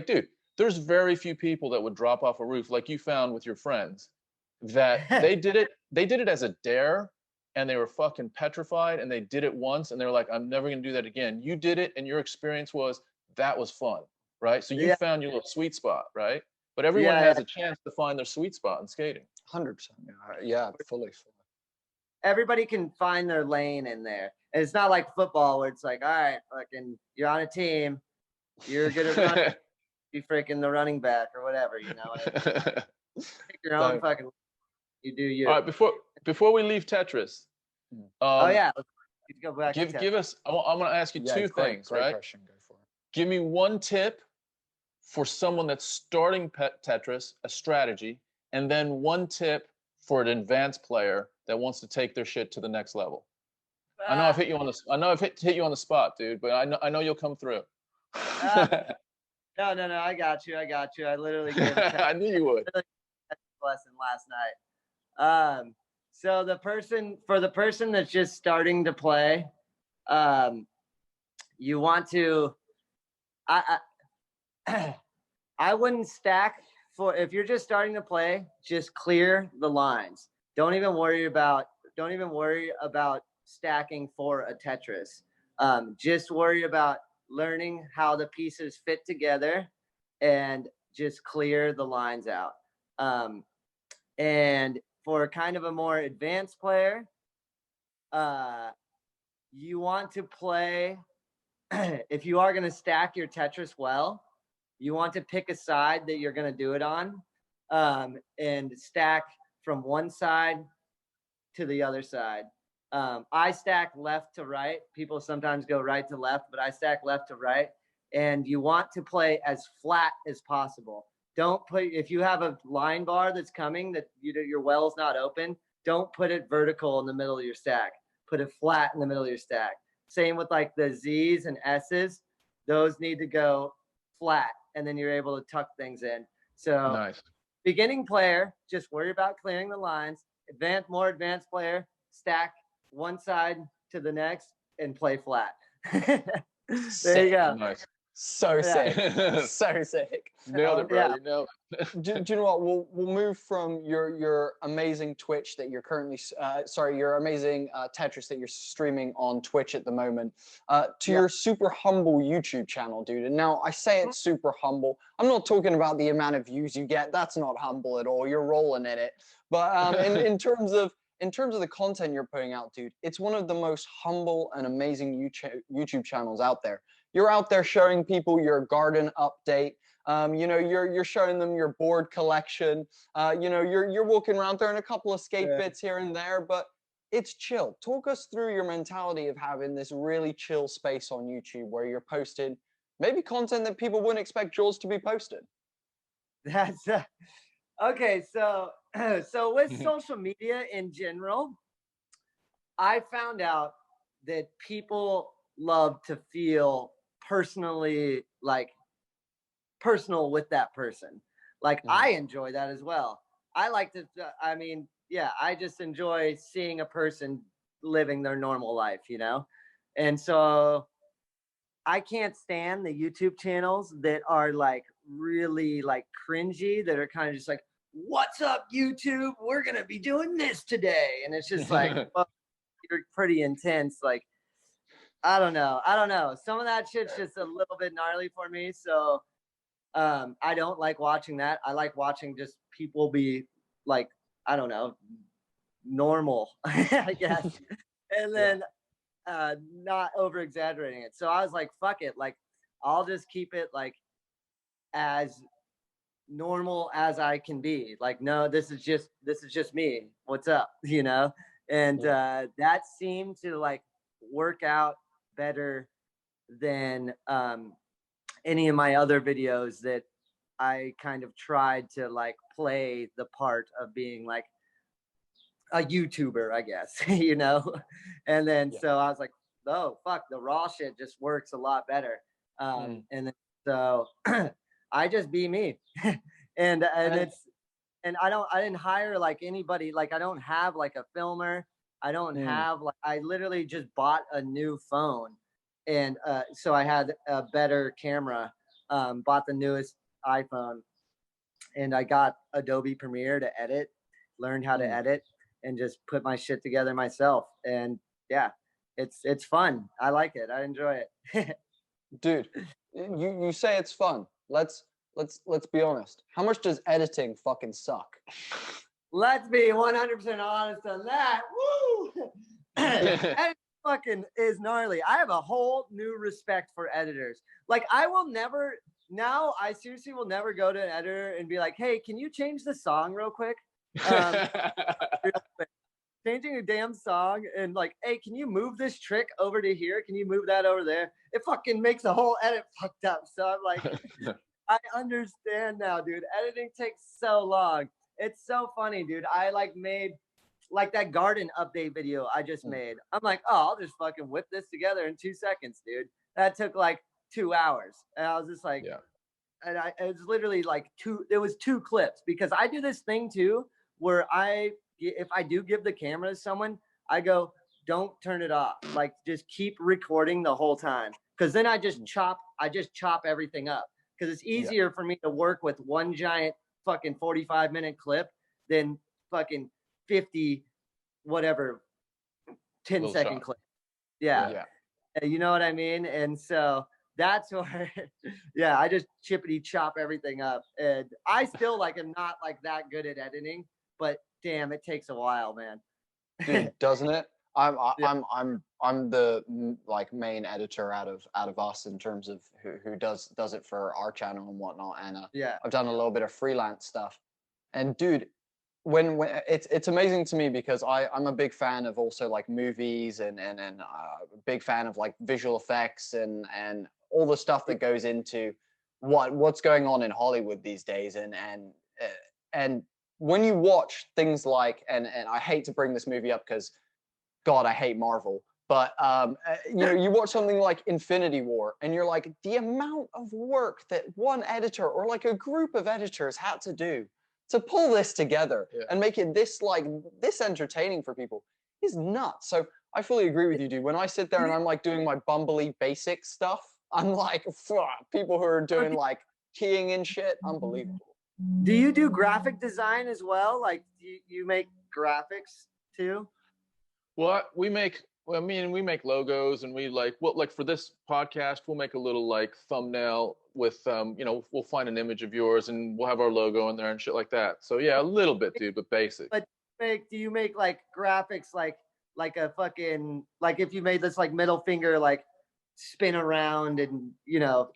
Dude, there's very few people that would drop off a roof like you found with your friends, that they did it as a dare and they were fucking petrified and they did it once and they're like, I'm never gonna do that again. You did it and your experience was that was fun, right? So you found your little sweet spot, right? But everyone has a chance to find their sweet spot in skating. 100%. Yeah, fully. Everybody can find their lane in there. And it's not like football where it's like, all right, fucking, you're on a team. You're good at running. Be freaking the running back or whatever, Pick your own fucking. You do you. All right, before we leave Tetris. Let's go back. Give us. I'm going to ask you two things, right? Question. Go for it. Give me one tip for someone that's starting Tetris, a strategy, and then one tip for an advanced player that wants to take their shit to the next level. I know I've hit you on the. I know I've hit you on the spot, dude, but I know you'll come through. No, I got you. I literally gave I knew you would. Lesson last night. So the person that's just starting to play, you want to. I wouldn't stack if you're just starting to play. Just clear the lines. Don't even worry about stacking for a Tetris. Just worry about learning how the pieces fit together and just clear the lines out. And for kind of a more advanced player, you want to play, if you are going to stack your Tetris well, you want to pick a side that you're going to do it on, and stack from one side to the other side. I stack left to right. People sometimes go right to left, but I stack left to right. And you want to play as flat as possible. Don't if you have a line bar that's coming that your well's not open, don't put it vertical in the middle of your stack. Put it flat in the middle of your stack. Same with like the Z's and S's. Those need to go flat, and then you're able to tuck things in. So nice. Beginning player, just worry about clearing the lines. More advanced player, stack one side to the next and play flat. There you go. Nice. So sick. So sick. Nailed it, bro. Yeah. You nailed Do you know what? We'll move from your amazing Twitch that you're currently your amazing Tetris that you're streaming on Twitch at the moment to your super humble YouTube channel, dude. And now I say it's super humble. I'm not talking about the amount of views you get. That's not humble at all. You're rolling in it. But in terms of the content you're putting out, dude, it's one of the most humble and amazing YouTube channels out there. You're out there showing people your garden update. You know, you're showing them your board collection. You know, you're walking around throwing a couple of skate bits here and there, but it's chill. Talk us through your mentality of having this really chill space on YouTube where you're posting maybe content that people wouldn't expect Jules to be posting. That's okay. So, so with social media in general, I found out that people love to feel personally, like personal with that person. Like I enjoy that as well. I like to, I mean, yeah, I just enjoy seeing a person living their normal life, you know? And so I can't stand the YouTube channels that are like really like cringy, that are kind of just like, what's up, YouTube? We're going to be doing this today. And it's just like, well, you're pretty intense. Like, I don't know. Some of that shit's just a little bit gnarly for me. So I don't like watching that. I like watching just people be like, I don't know, normal, I guess. And then not over exaggerating it. So I was like, fuck it. Like, I'll just keep it like as normal as I can be. Like, no, this is just me. What's up? You know? And that seemed to like work out better than any of my other videos that I kind of tried to like play the part of being like a YouTuber, I guess, you know? And then so I was like, oh fuck, the raw shit just works a lot better. And then so I just be me. and I didn't hire like anybody. Like I don't have like a filmer. I don't have like, I literally just bought a new phone. And so I had a better camera, bought the newest iPhone, and I got Adobe Premiere to edit, learned how to edit, and just put my shit together myself. And yeah, it's fun. I like it. I enjoy it. Dude, you say it's fun. Let's be honest. How much does editing fucking suck? Let's be 100% honest on that. Woo! Editing fucking is gnarly. I have a whole new respect for editors. Like I seriously will never go to an editor and be like, hey, can you change the song real quick? Changing a damn song and like, hey, can you move this trick over to here? Can you move that over there? It fucking makes the whole edit fucked up. So I'm like, I understand now, dude. Editing takes so long. It's so funny, dude. I like made like that garden update video I just made. I'm like, oh, I'll just fucking whip this together in 2 seconds, dude. That took like 2 hours. And I was just like, and it was literally like there was 2 clips, because I do this thing too, where if I do give the camera to someone, I go, don't turn it off. Like just keep recording the whole time. Cause then I just chop everything up. Cause it's easier for me to work with one giant fucking 45-minute clip than fucking 50 whatever 10-second clip. Yeah. You know what I mean? And so that's where I just chippity chop everything up. And I still like am not like that good at editing, but damn, it takes a while, man. Dude, doesn't it? I'm the like main editor out of us in terms of who does it for our channel and whatnot, and I've done a little bit of freelance stuff. And dude, when it's amazing to me, because I'm a big fan of also like movies and a big fan of like visual effects and all the stuff that goes into what's going on in Hollywood these days, and when you watch things like and I hate to bring this movie up because God, I hate Marvel, but you know, you watch something like Infinity War and you're like, the amount of work that one editor or like a group of editors had to do to pull this together and make it this entertaining for people is nuts. So I fully agree with you, dude. When I sit there and I'm like doing my bumbly basic stuff, I'm like, people who are doing like keying and shit, unbelievable. Do you do graphic design as well? Like you make graphics too? Well, we make logos, and like for this podcast, we'll make a little like thumbnail with we'll find an image of yours and we'll have our logo in there and shit like that. So yeah, a little bit, dude, but basic. But do you make like graphics like a fucking, like if you made this like middle finger like spin around and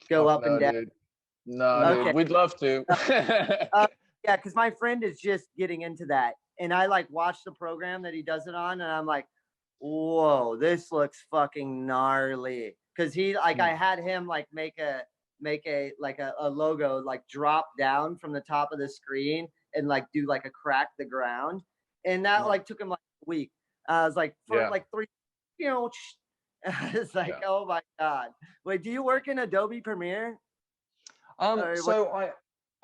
go up and down? Dude. No, Okay. dude, we'd love to. Yeah, because my friend is just getting into that, and I like watch the program that he does it on, and I'm like, whoa, this looks fucking gnarly. Because he like I had him like make a logo like drop down from the top of the screen and like do like a crack the ground, and that like took him like a week. I was like for like 3, it's like oh my god. Wait, do you work in Adobe Premiere? So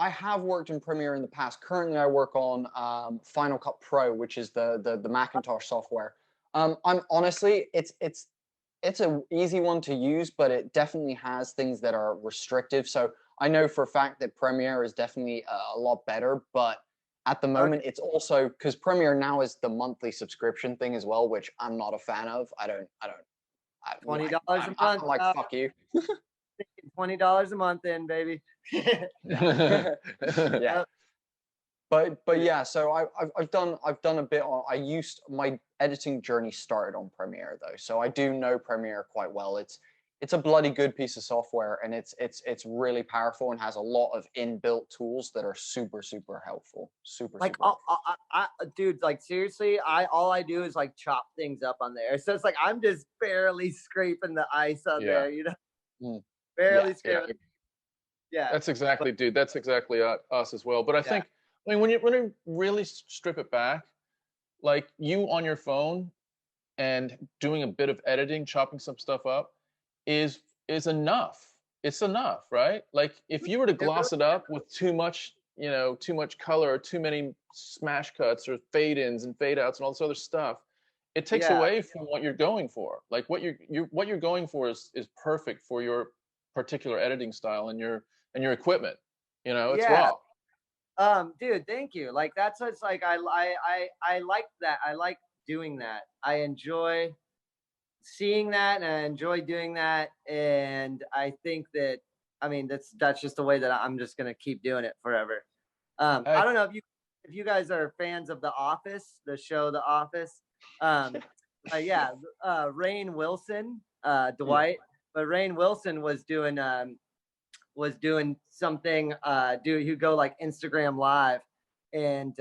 I have worked in Premiere in the past. Currently, I work on Final Cut Pro, which is the Macintosh software. I'm honestly, it's an easy one to use, but it definitely has things that are restrictive. So I know for a fact that Premiere is definitely a lot better, but at the moment, it's also because Premiere now is the monthly subscription thing as well, which I'm not a fan of. I don't. $20 a month. I'm like, fuck you. $20 a month in, baby. Yeah. But yeah, so I've done a bit on. My editing journey started on Premiere though, so I do know Premiere quite well. It's a bloody good piece of software, and it's really powerful and has a lot of inbuilt tools that are super helpful. Super like super dude, like seriously, all I do is like chop things up on there. So it's like I'm just barely scraping the ice on there, barely scraping. Yeah. That's exactly, dude. That's exactly us as well. But I think, I mean, when you really strip it back, like you on your phone and doing a bit of editing, chopping some stuff up, is enough. It's enough, right? Like if you were to gloss it up with too much color or too many smash cuts or fade ins and fade outs and all this other stuff, it takes away from what you're going for. Like what you're going for is perfect for your particular editing style and your equipment. It's raw. Dude, thank you. Like that's what's like I like that. I like doing that. I enjoy seeing that and I enjoy doing that. And I think that that's just the way that I'm just gonna keep doing it forever. I don't know if you guys are fans of The Office, the show The Office. Rainn Wilson, Dwight, but Rainn Wilson was doing something, he'd go like Instagram live and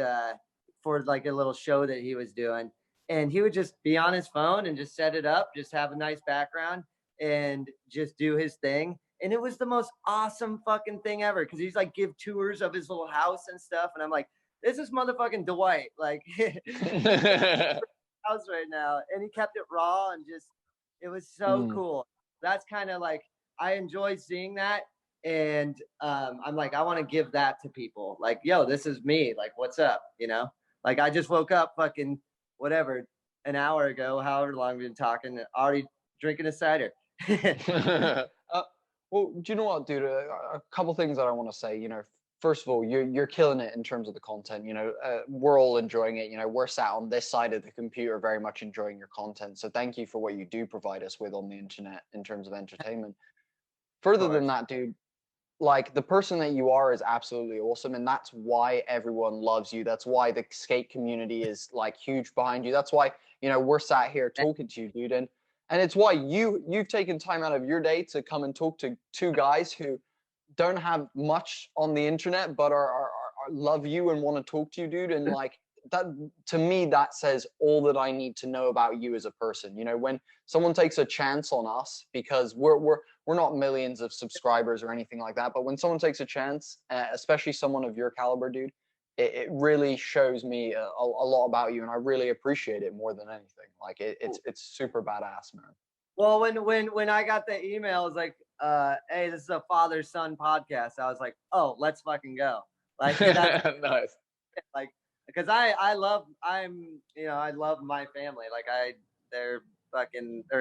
for like a little show that he was doing, and he would just be on his phone and just set it up, just have a nice background and just do his thing. And it was the most awesome fucking thing ever, because he's like give tours of his little house and stuff, and I'm like, this is motherfucking Dwight, like house right now. And he kept it raw and just, it was so cool. That's kind of like, I enjoy seeing that. And I'm like, I want to give that to people. Like, yo, this is me. Like, what's up? Like I just woke up fucking whatever an hour ago, however long we've been talking, already drinking a cider. Well, do you know what, dude? A couple things that I want to say. First of all, you're killing it in terms of the content. We're all enjoying it. We're sat on this side of the computer, very much enjoying your content. So thank you for what you do provide us with on the internet in terms of entertainment. Further than that, dude, like the person that you are is absolutely awesome, and that's why everyone loves you. That's why the skate community is like huge behind you. That's why we're sat here talking to you, dude, and it's why you've taken time out of your day to come and talk to two guys who don't have much on the internet but are love you and want to talk to you, dude. And like that, to me, that says all that I need to know about you as a person. When someone takes a chance on us, because we're not millions of subscribers or anything like that, but when someone takes a chance, especially someone of your caliber, dude, it really shows me a lot about you, and I really appreciate it more than anything. Like it's super badass, man. Well, when I got the email, it was like, hey, this is a father-son podcast. I was like, oh, let's fucking go. Like nice. Like, because I love my family. Like they're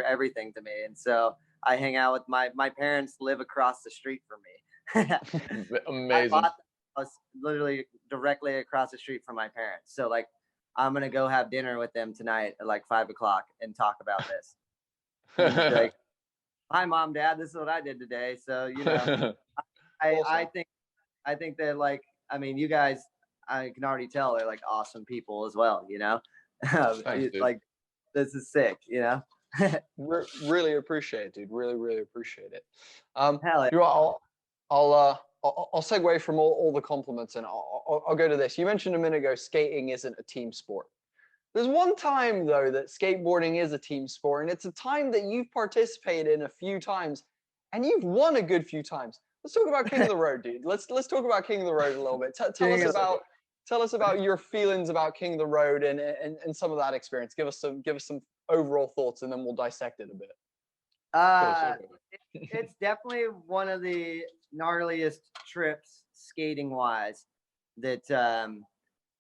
everything to me. And so I hang out with my parents live across the street from me. I Amazing. bought the house literally directly across the street from my parents. So like, I'm gonna go have dinner with them tonight at like 5 o'clock and talk about this. And just be like, hi, mom, dad, this is what I did today. So you know, Awesome. I think that like, I mean, you guys, I can already tell they're like awesome people as well. You know, Thanks, dude. like this is sick. You know, Really appreciate it, dude. Really appreciate it. hell yeah. You know, I'll segue from all the compliments and I'll go to this. You mentioned a minute ago, skating isn't a team sport. There's one time though that skateboarding is a team sport, and it's a time that you've participated in a few times, and you've won a good few times. Let's talk about King of the Road, dude. Let's talk about King of the Road a little bit. Tell us about your feelings about King of the Road and some of that experience. Give us some overall thoughts, and then we'll dissect it a bit. It's definitely one of the gnarliest trips skating wise that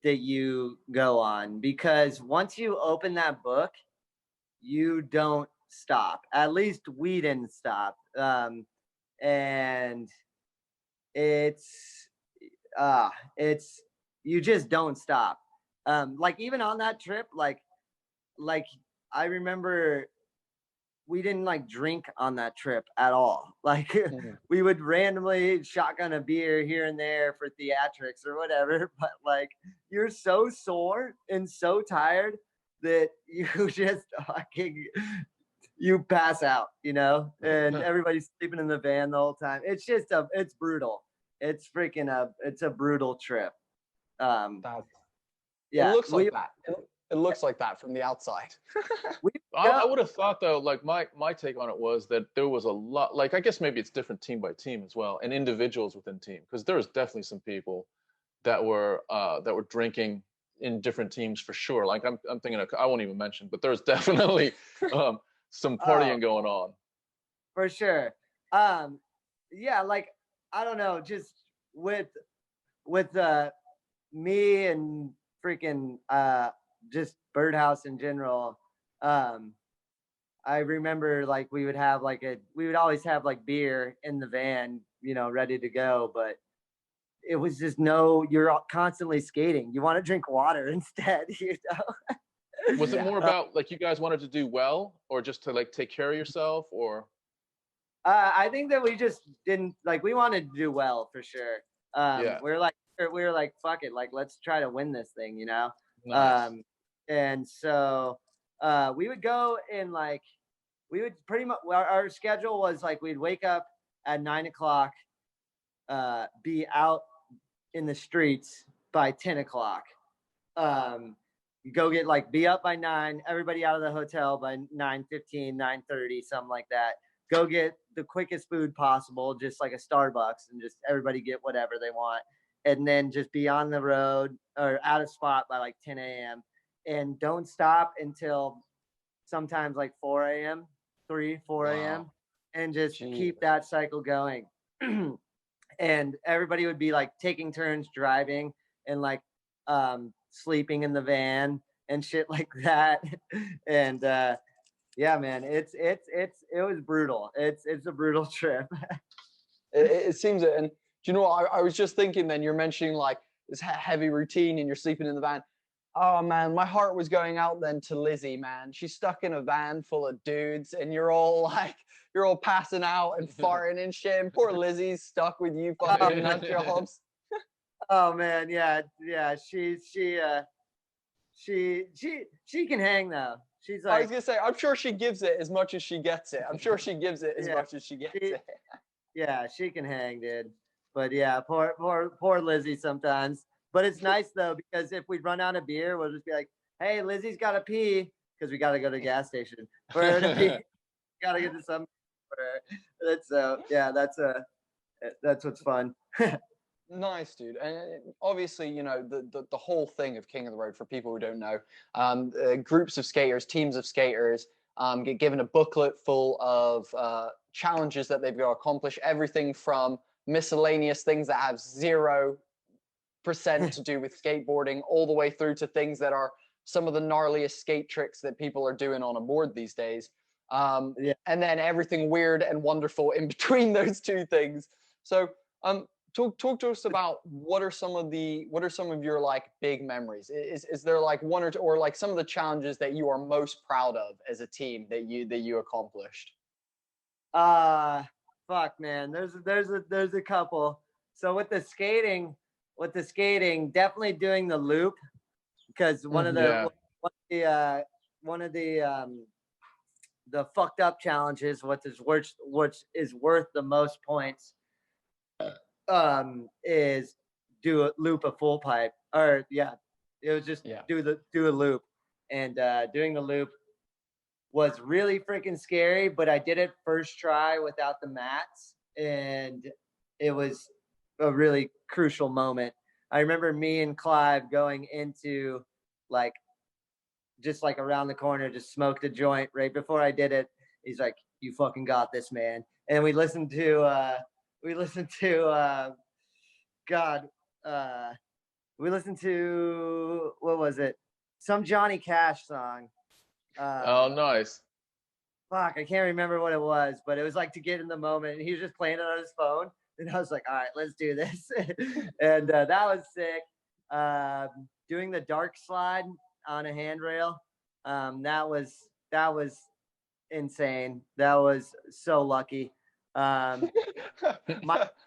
that you go on, because once you open that book, you don't stop. At least we didn't stop. And it's you just don't stop. Like even on that trip, like I remember we didn't like drink on that trip at all. Like we would randomly shotgun a beer here and there for theatrics or whatever, but like you're so sore and so tired that you just fucking you pass out, you know, and everybody's sleeping in the van the whole time. It's just it's brutal. It's freaking it's a brutal trip. Yeah, it looks like that. It looks like that from the outside. I would have thought though, like my take on it was that there was a lot, like I guess maybe it's different team by team as well, and individuals within team, because there was definitely some people that were drinking in different teams for sure. Like I'm thinking of, I won't even mention, but there's definitely some partying going on. For sure. Yeah, like I don't know, just with me and freaking just Birdhouse in general. I remember like we would always have like beer in the van, you know, ready to go, but it was just you're constantly skating. You want to drink water instead, you know. Was it more about like you guys wanted to do well, or just to like take care of yourself, or? I think that we just didn't like. We wanted to do well for sure. Yeah. We were like, fuck it, like let's try to win this thing, you know. Nice. And so we would go and like we would pretty much our schedule was like we'd wake up at 9 o'clock, be out in the streets by 10 o'clock. You go get like be up by 9, everybody out of the hotel by 9:15, 9:30, something like that. Go get the quickest food possible, just like a Starbucks, and just everybody get whatever they want, and then just be on the road or out of spot by like 10 a.m. and don't stop until sometimes like 4 a.m., 4 a.m. Wow. and just keep that cycle going. And everybody would be like taking turns driving and like sleeping in the van and shit like that. And yeah, man, it was brutal. It's a brutal trip. it seems it. And do you know what I was just thinking then? You're mentioning like this heavy routine and you're sleeping in the van. Oh man, my heart was going out then to Lizzie, man. She's stuck in a van full of dudes and you're all passing out and farting and shit. And poor Lizzie's stuck with you fucking nut jobs. Oh man, yeah. She can hang though. She's like, I was gonna say, I'm sure she gives it as much as she gets it. I'm sure she gives it as much as she gets it. Yeah, she can hang, dude. But yeah, poor Lizzie sometimes. But it's nice though, because if we run out of beer, we'll just be like, "Hey, Lizzie's got to pee," because we got to go to the gas station for her to pee. Got to get to some. That's yeah, that's what's fun. Nice, dude. And obviously, you know, the whole thing of King of the Road, for people who don't know, groups of skaters, teams of skaters get given a booklet full of challenges that they've got to accomplish. Everything from miscellaneous things that have 0% to do with skateboarding, all the way through to things that are some of the gnarliest skate tricks that people are doing on a board these days. Yeah. and then everything weird and wonderful in between those two things. So talk to us about what are some of your like big memories. Is there like one or two, or like some of the challenges that you are most proud of as a team that you accomplished? Fuck, man. There's a couple. So with the skating, definitely doing the loop, because one of the fucked up challenges, what is worth the most points, is do a loop a full pipe, or it was just do a loop, and doing the loop was really freaking scary, but I did it first try without the mats, and it was a really crucial moment. I remember me and Clive going into like just like around the corner, just smoked a joint right before I did it. He's like, "You fucking got this, man." And we listened to what was it? Some Johnny Cash song. Oh, nice. Fuck, I can't remember what it was, but it was like to get in the moment. And he was just playing it on his phone. And I was like, all right, let's do this. And that was sick. Doing the dark slide on a handrail. That was insane. That was so lucky. Mike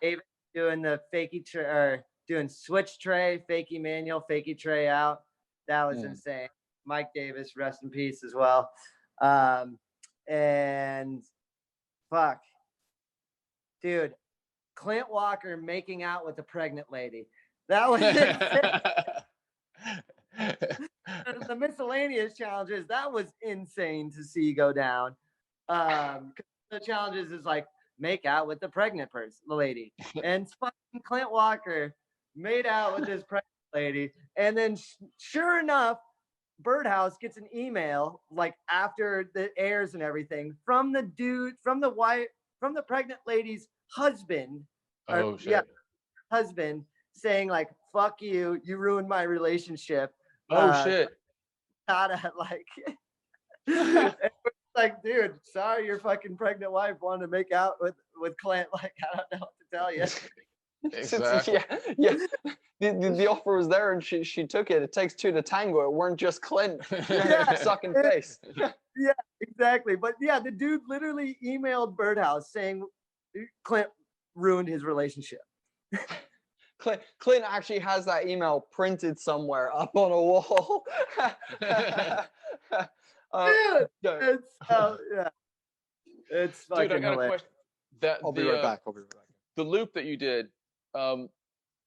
Davis doing the fakie tray, or doing switch tray, fakie manual, fakie tray out. That was insane. Mike Davis, rest in peace as well. And fuck, dude, Clint Walker making out with a pregnant lady. That was the miscellaneous challenges. That was insane to see go down. The challenges is like make out with the pregnant lady, and fucking Clint Walker made out with this pregnant lady, and then sure enough, Birdhouse gets an email like after the airs and everything from the pregnant lady's husband. Oh, shit. Husband saying like, "Fuck you, you ruined my relationship." Oh, shit. Gotta like, like, dude, sorry, your fucking pregnant wife wanted to make out with Clint. Like, I don't know what to tell you. Exactly. Yeah. The offer was there and she took it. It takes two to tango. It weren't just Clint sucking face. Yeah, exactly. But yeah, the dude literally emailed Birdhouse saying Clint ruined his relationship. Clint actually has that email printed somewhere up on a wall. Dude, it's fucking Dude, I got hilarious. a question. I'll be right back. The loop that you did,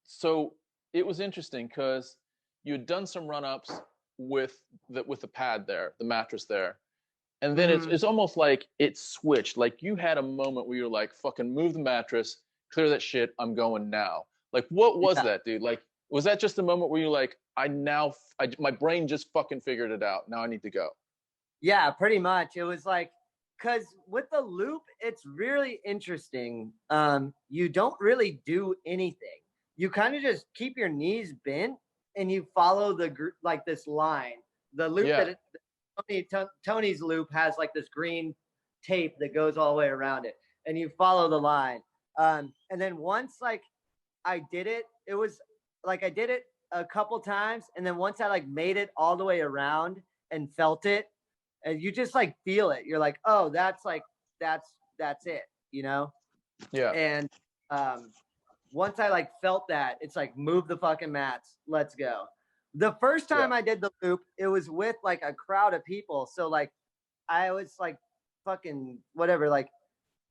so it was interesting because you had done some run-ups with the pad there, the mattress there, and then it's almost like it switched. Like you had a moment where you're like, "Fucking move the mattress, clear that shit. I'm going now." Like, what was that, dude? Like, was that just a moment where you're like, my brain just fucking figured it out. Now I need to go. Yeah, pretty much. It was like, because with the loop, it's really interesting. You don't really do anything. You kind of just keep your knees bent and you follow like this line. The loop Tony's loop has like this green tape that goes all the way around it, and you follow the line. And then once like I did it, it was like I did it a couple times, and then once I like made it all the way around and felt it, and you just like feel it. You're like, oh, that's it, you know? Yeah. And once I like felt that, it's like move the fucking mats, let's go. The first time I did the loop, it was with like a crowd of people. So like I was like fucking whatever, like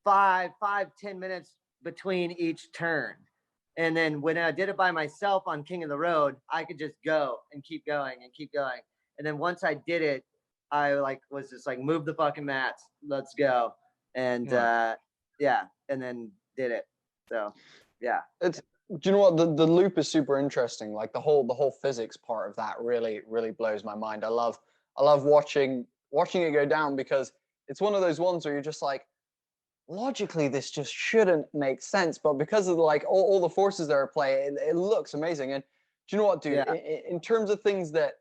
5, 10 minutes between each turn. And then when I did it by myself on King of the Road, I could just go and keep going and keep going. And then once I did it, I like was just like, move the fucking mats, let's go. And and then did it. So yeah. Do you know what, the loop is super interesting. Like the whole physics part of that really blows my mind. I love watching it go down, because it's one of those ones where you're just like, logically this just shouldn't make sense, but because of like all the forces that are at play, it looks amazing. And do you know what, dude? In terms of things that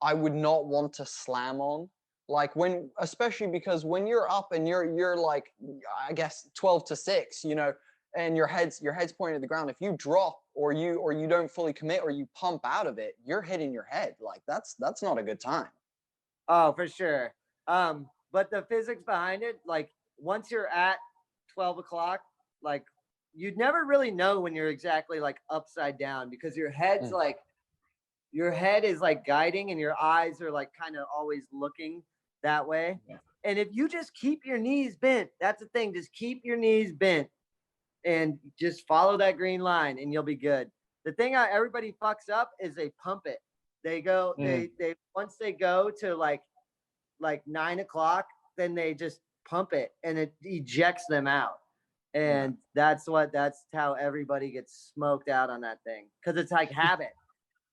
I would not want to slam on, Like especially because when you're up and you're like, I guess 12 to 6, you know, and your head's pointing at the ground. If you drop or you don't fully commit or you pump out of it, you're hitting your head. Like that's not a good time. Oh, for sure. But the physics behind it, like once you're at 12 o'clock, like you'd never really know when you're exactly like upside down because your head is like guiding and your eyes are like kind of always looking that way. Yeah. And if you just keep your knees bent, that's the thing, just keep your knees bent and just follow that green line and you'll be good. The thing everybody fucks up is they pump it. They go, they once they go to like 9 o'clock, then they just pump it and it ejects them out. And that's how everybody gets smoked out on that thing. Cause it's like habit.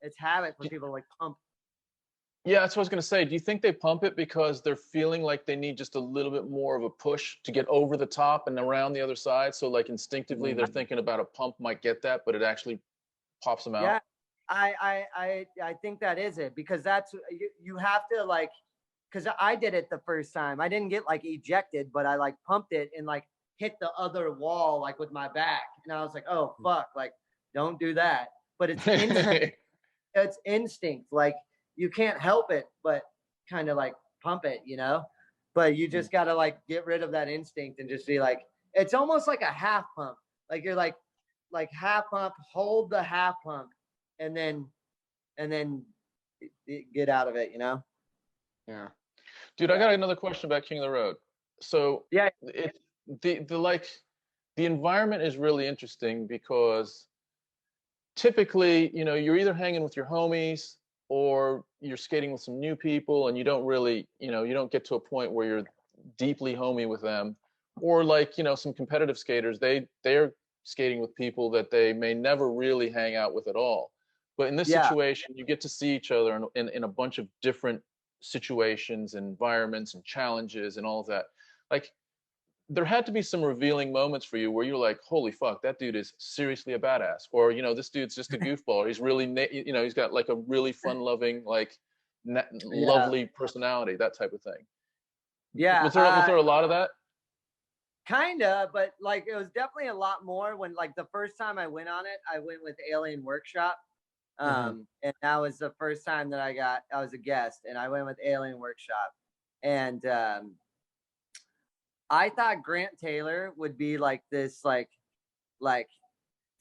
It's habit for people to like pump. Yeah, that's what I was going to say. Do you think they pump it because they're feeling like they need just a little bit more of a push to get over the top and around the other side? So like instinctively they're thinking about a pump might get that, but it actually pops them out. Yeah, I think that is it because that's you have to like, because I did it the first time. I didn't get like ejected, but I like pumped it and like hit the other wall like with my back, and I was like, oh fuck, like don't do that. But it's instinct. It's instinct. Like you can't help it, but kind of like pump it, you know. But you just gotta like get rid of that instinct and just be like, it's almost like a half pump. Like you're like half pump, hold the half pump, and then get out of it, you know. Yeah. Dude, I got another question about King of the Road. So yeah, it's the environment is really interesting because typically, you know, you're either hanging with your homies or you're skating with some new people and you don't really, you know, you don't get to a point where you're deeply homie with them. Or like, you know, some competitive skaters, they're skating with people that they may never really hang out with at all. But in this situation, you get to see each other in a bunch of different situations, environments, and challenges, and all of that. Like, there had to be some revealing moments for you where you're like, holy fuck, that dude is seriously a badass. Or, you know, this dude's just a goofball. He's really, you know, he's got like a really fun loving, like lovely personality, that type of thing. Yeah. Was there a lot of that? Kinda, but like it was definitely a lot more when like the first time I went on it, I went with Alien Workshop. And that was the first time that I was a guest and I went with Alien Workshop. And I thought Grant Taylor would be like this, like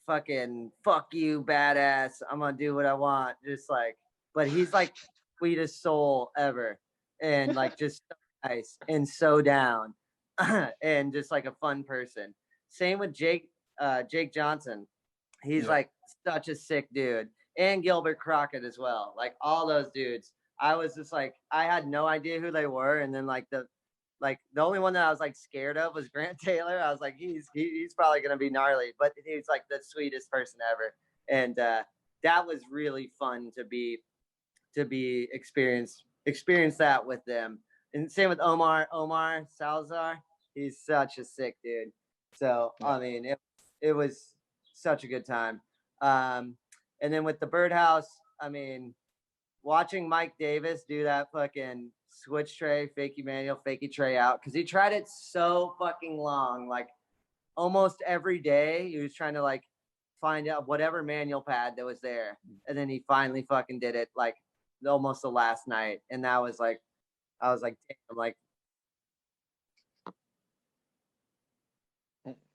fucking fuck you, badass. I'm gonna do what I want, just like. But he's like sweetest soul ever, and like just so nice and so down, and just like a fun person. Same with Jake Johnson. He's like such a sick dude, and Gilbert Crockett as well. Like all those dudes. I was just like, I had no idea who they were, and then like the only one that I was like scared of was Grant Taylor. I was like, he's probably gonna be gnarly, but he's like the sweetest person ever, and that was really fun to be experience that with them. And same with Omar Salazar. He's such a sick dude. So I mean, it was such a good time. And then with the Birdhouse, I mean, watching Mike Davis do that fucking switch tray, fakie manual, fakie tray out, because he tried it so fucking long, like almost every day. He was trying to like find out whatever manual pad that was there, and then he finally fucking did it like almost the last night, and that was like, I was like, damn, like.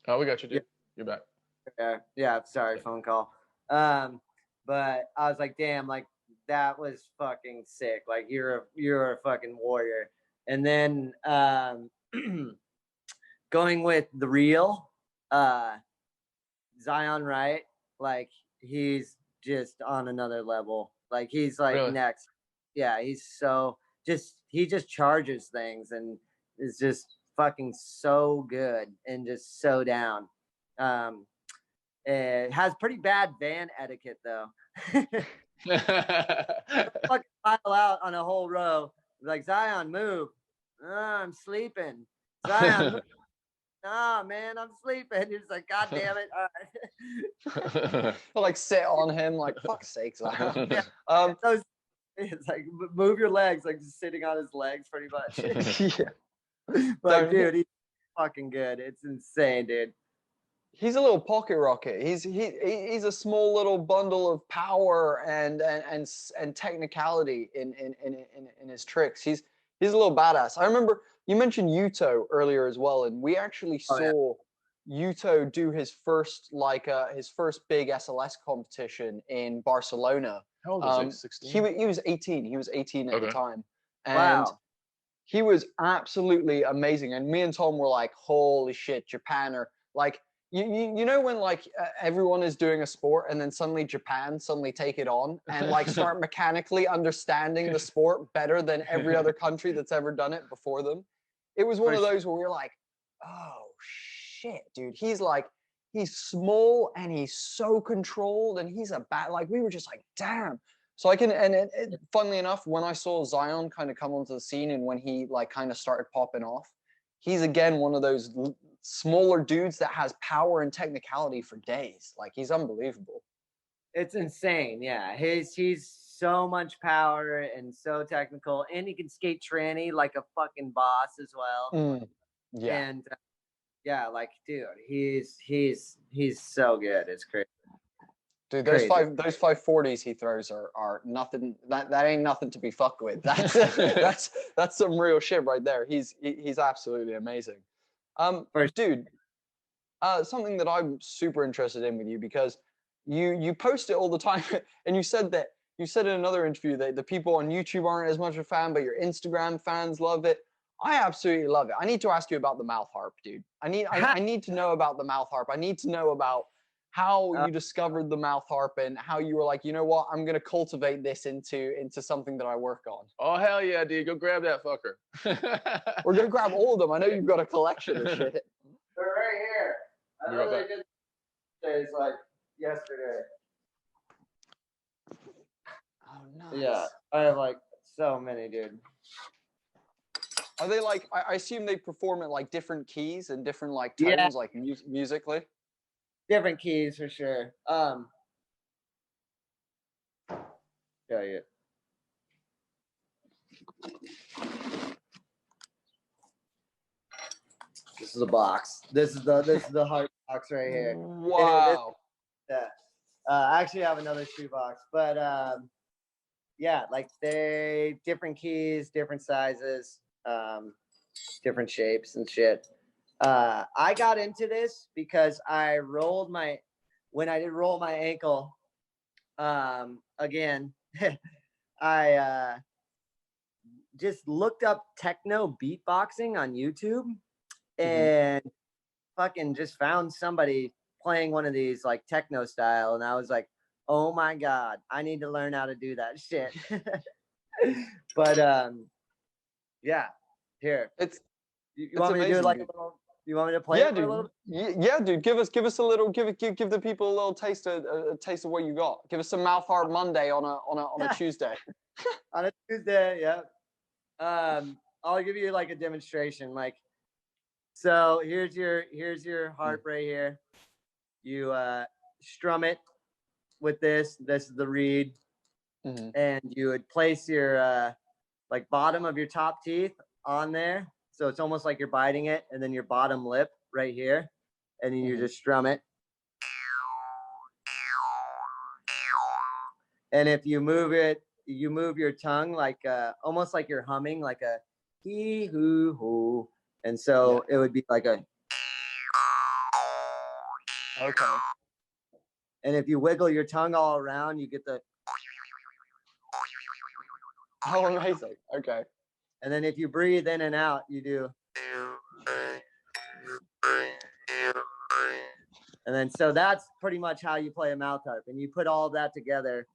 Oh, we got you, dude. You're back. Yeah. Sorry, phone call. But I was like, damn, like. That was fucking sick. Like you're a fucking warrior. And then going with the real Zion Wright, like he's just on another level. Like he's like really? Next. Yeah, he's so he just charges things and is just fucking so good and just so down. It has pretty bad van etiquette though. Fucking pile out on a whole row. Like, Zion, move. I'm sleeping. Zion, move. Nah, man, I'm sleeping. He's like, God damn it. All right. Like sit on him, like fuck's sake, Zion. Yeah. It's like move your legs, like just sitting on his legs, pretty much. Yeah. But Don't- dude, he's fucking good. It's insane, dude. He's a little pocket rocket. He's a small little bundle of power and technicality in his tricks. He's a little badass. I remember you mentioned Yuto earlier as well, and we actually Oh, yeah. saw Yuto do his first big SLS competition in Barcelona. How old was he? 16? He was 18. He was 18 at the Okay. time, and Wow. he was absolutely amazing. And me and Tom were like, "Holy shit, Japan are like." You know when like everyone is doing a sport and then suddenly Japan suddenly take it on and like start mechanically understanding the sport better than every other country that's ever done it before them. It was one For of sure. those where we were like, oh shit, dude, he's small and he's so controlled and he's a bad, like we were just like, damn. So I can, and funnily enough, when I saw Zion kind of come onto the scene and when he like kind of started popping off, he's again one of those smaller dudes that has power and technicality for days. Like he's unbelievable. It's insane. Yeah. He's so much power and so technical. And he can skate tranny like a fucking boss as well. Yeah. And yeah, like dude, he's so good. It's crazy. Dude, those Crazy. 540s he throws are nothing. That ain't nothing to be fucked with. That's some real shit right there. He's absolutely amazing. Dude, something that I'm super interested in with you because you post it all the time, and you said in another interview that the people on YouTube aren't as much a fan, but your Instagram fans love it. I absolutely love it. I need to ask you about the mouth harp, dude. I need to know about the mouth harp. I need to know about how you discovered the mouth harp and how you were like, you know what, I'm gonna cultivate this into something that I work on. Oh hell yeah, dude! Go grab that fucker. We're gonna grab all of them. I know you've got a collection of shit. They're right here. I Be know right they back. did days like yesterday. Oh, nice. Yeah, I have like so many, dude. Are they like? I assume they perform at like different keys and different like tones, Yeah. like musically. Different keys for sure. Tell you. This is a box. This is the heart box right here. Wow. Yeah. I actually have another shoebox, but yeah, like they different keys, different sizes, different shapes and shit. I got into this because when I did roll my ankle, again, I just looked up techno beatboxing on YouTube and fucking just found somebody playing one of these like techno style, and I was like, oh my god, I need to learn how to do that shit. But yeah, here. You want me to do like a little? You want me to play it for a little? Yeah, dude. Give us a little. Give the people a little taste of what you got. Give us some mouth harp Monday on a Tuesday. On a Tuesday, yeah. I'll give you like a demonstration. Like, so here's your harp right here. You strum it with this. This is the reed, and you would place your like bottom of your top teeth on there. So it's almost like you're biting it, and then your bottom lip right here, and then you just strum it. And if you move it, you move your tongue like almost like you're humming, like a hee hoo hoo, and so it would be like a. Okay. And if you wiggle your tongue all around, you get the. Oh, amazing. Okay. And then if you breathe in and out, you do. And then so that's pretty much how you play a mouth harp. And you put all of that together.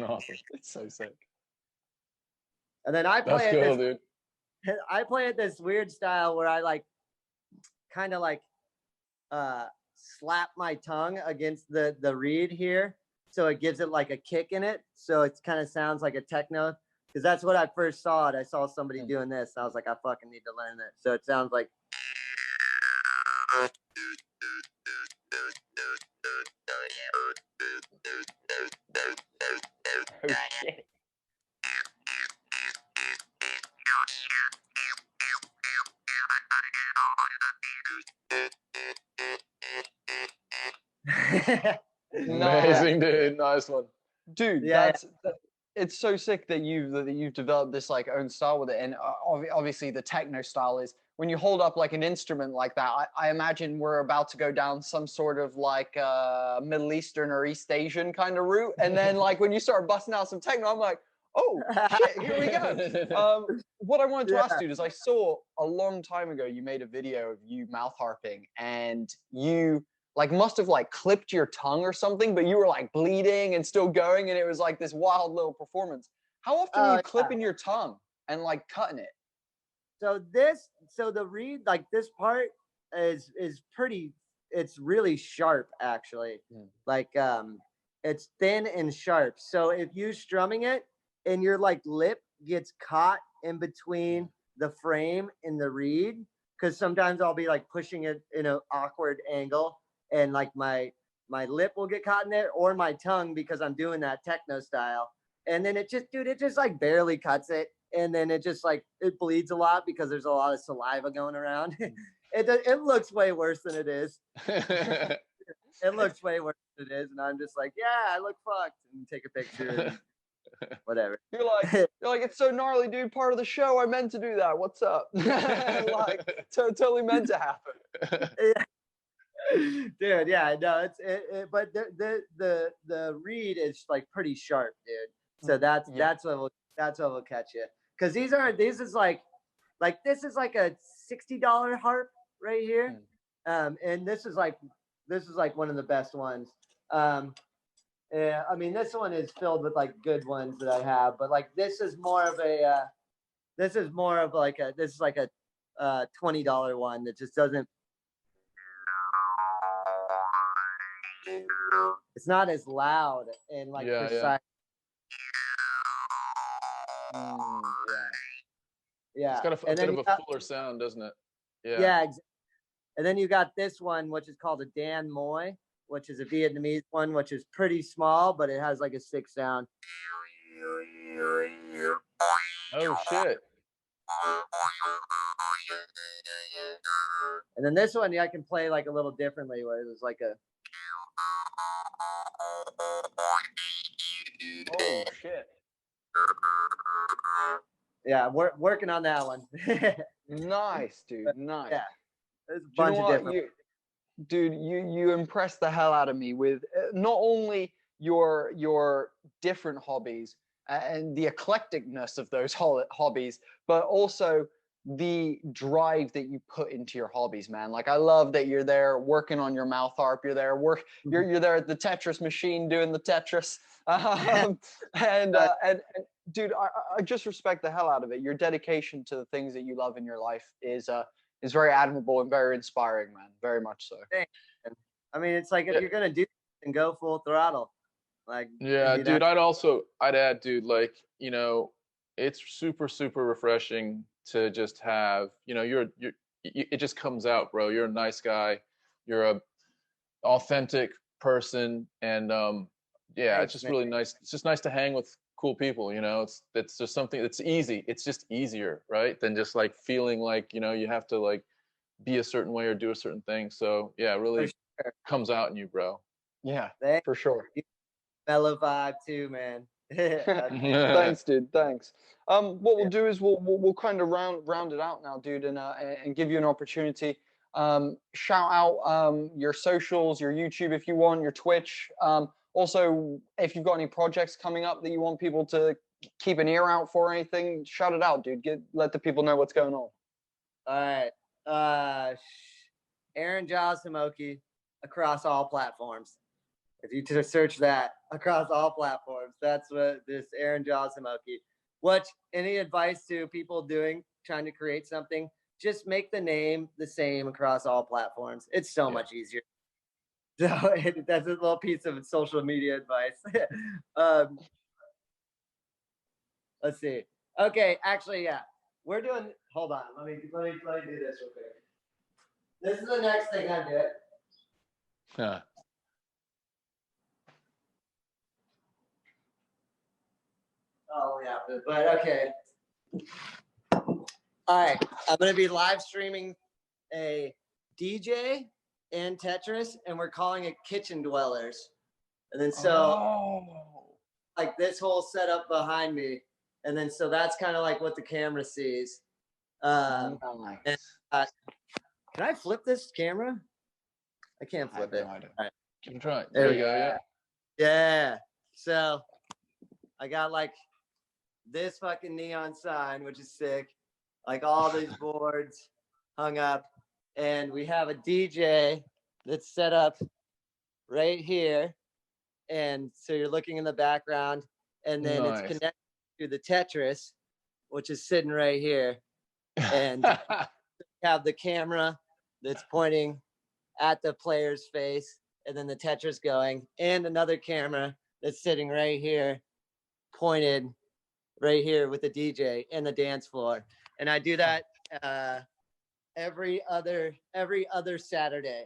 Awesome. It's so sick. And then I That's play cool, it dude. I play it this weird style where I like kind of like slap my tongue against the reed here, so it gives it like a kick in it, so it kind of sounds like a techno, because that's what I first saw. I saw somebody doing this. And I was like, I fucking need to learn this. So it sounds like. Oh shit. Amazing, dude. Nice one. Dude, Yeah, it's so sick that you've developed this like own style with it. And obviously the techno style is when you hold up like an instrument like that, I imagine we're about to go down some sort of like Middle Eastern or East Asian kind of route. And then like when you start busting out some techno, I'm like, oh shit, here we go. What I wanted to ask, dude, is I saw a long time ago you made a video of you mouth harping, and you like must have like clipped your tongue or something, but you were like bleeding and still going, and it was like this wild little performance. How often are you clipping your tongue and like cutting it? So the reed, like this part is pretty, it's really sharp actually. Like it's thin and sharp. So if you strumming it and your like lip gets caught in between the frame and the reed, because sometimes I'll be like pushing it in an awkward angle, and like my lip will get caught in there, or my tongue, because I'm doing that techno style. And then it just like barely cuts it. And then it just like, it bleeds a lot because there's a lot of saliva going around. It looks way worse than it is. It looks way worse than it is. And I'm just like, yeah, I look fucked, and take a picture and whatever. You're like, it's so gnarly, dude. Part of the show. I meant to do that. What's up? Like, totally meant to happen. Dude, yeah, no, but the reed is like pretty sharp, dude. So that's what will catch you. Because this is like a $60 harp right here. And this is like one of the best ones. Yeah, I mean, this one is filled with like good ones that I have, but like this is like a $20 one that just doesn't. It's not as loud and like precise. Yeah. It's got a bit of a fuller sound, doesn't it? Yeah. Exactly. And then you got this one, which is called a Dan Moi, which is a Vietnamese one, which is pretty small, but it has like a sick sound. Oh shit. And then this one, I can play like a little differently, where it's like a. Oh shit. Yeah, we're working on that one. Nice, dude. Nice. Yeah, there's a bunch of different. Dude, you impressed the hell out of me with not only your different hobbies and the eclecticness of those hobbies, but also the drive that you put into your hobbies, man. Like I love that you're there working on your mouth harp. You're there you're there at the Tetris machine doing the Tetris. And dude, I just respect the hell out of it. Your dedication to the things that you love in your life is very admirable and very inspiring, man. Very much so. Thanks. I mean, it's like if you're gonna do it, then go full throttle. Like dude, I'd add, dude, like, you know, it's super, super refreshing to just have, you know, it just comes out, bro. You're a nice guy. You're a authentic person. And it's just really nice. It's just nice to hang with cool people, you know. It's just something that's easy. It's just easier, right? Than just like feeling like, you know, you have to like be a certain way or do a certain thing. So yeah, it really comes out in you, bro. Yeah, for sure. Mellow vibe too, man. Thanks, dude. Thanks. What we'll do is we'll kind of round it out now, dude, and give you an opportunity. Shout out your socials, your YouTube if you want, your Twitch. Also, if you've got any projects coming up that you want people to keep an ear out for, or anything, shout it out, dude. Let the people know what's going on. All right. Aaron Jaws Homoki across all platforms. If you just search that across all platforms, that's what this Aaron Jaws Homoki. Any advice to people trying to create something? Just make the name the same across all platforms. It's so much easier. So that's a little piece of social media advice. Let's see. Okay, actually, yeah. We're doing, hold on. Let me do this real quick. This is the next thing I'm doing. Yeah. Oh, yeah. But okay. All right. I'm going to be live streaming a DJ and Tetris, and we're calling it Kitchen Dwellers. And then so, like this whole setup behind me. And then so that's kind of like what the camera sees. And, can I flip this camera? I can't flip it. All right. Give it a try. There There we you go. Yeah. Yeah. So I got like this fucking neon sign, which is sick. Like all these boards hung up. And we have a DJ that's set up right here. And so you're looking in the background. And then it's connected to the Tetris, which is sitting right here. And have the camera that's pointing at the player's face, and then the Tetris going, and another camera that's sitting right here, pointed right here with the DJ and the dance floor. And I do that every other Saturday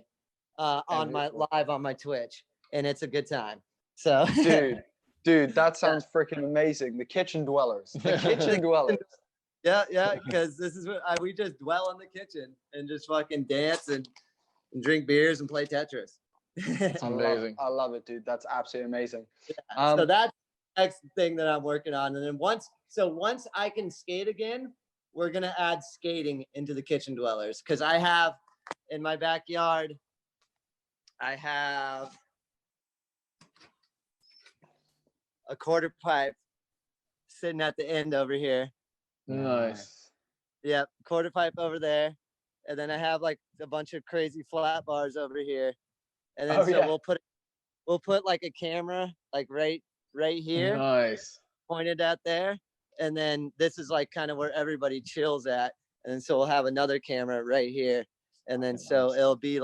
on my live on my Twitch, and it's a good time. So dude, that sounds freaking amazing. The Kitchen Dwellers. The Kitchen Dwellers. Yeah, because this is what we just dwell in the kitchen and just fucking dance and drink beers and play Tetris. It's amazing. I love it, dude. That's absolutely amazing. Yeah, so that's the next thing that I'm working on. And then once I can skate again, we're gonna add skating into the Kitchen Dwellers. Because I have in my backyard, I have a quarter pipe sitting at the end over here. Nice. Yep, quarter pipe over there. And then I have like a bunch of crazy flat bars over here. And then we'll put like a camera like right here. Nice. Pointed at there. And then this is like kind of where everybody chills at. And so we'll have another camera right here. And then so it'll be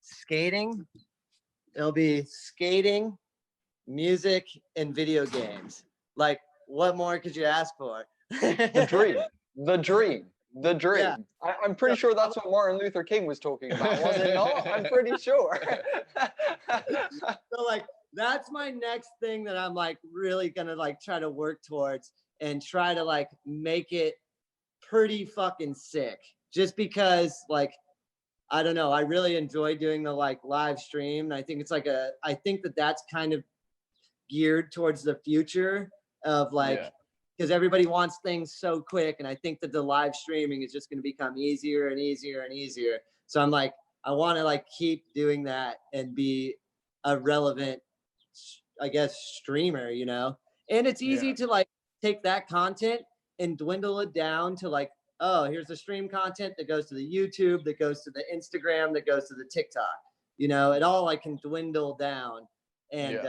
skating. It'll be skating, music, and video games. Like, what more could you ask for? The dream. Yeah. I'm pretty sure that's what Martin Luther King was talking about, was it not? I'm pretty sure. So like, that's my next thing that I'm like really gonna like try to work towards and try to like make it pretty fucking sick. Just because like, I don't know, I really enjoy doing the like live stream. And I think it's like I think that's kind of geared towards the future of like, because everybody wants things so quick. And I think that the live streaming is just going to become easier and easier and easier. So I'm like, I want to like keep doing that and be a relevant, I guess, streamer, you know? And it's easy to like take that content and dwindle it down to like, oh, here's the stream content that goes to the YouTube, that goes to the Instagram, that goes to the TikTok. You know, it all like can dwindle down. And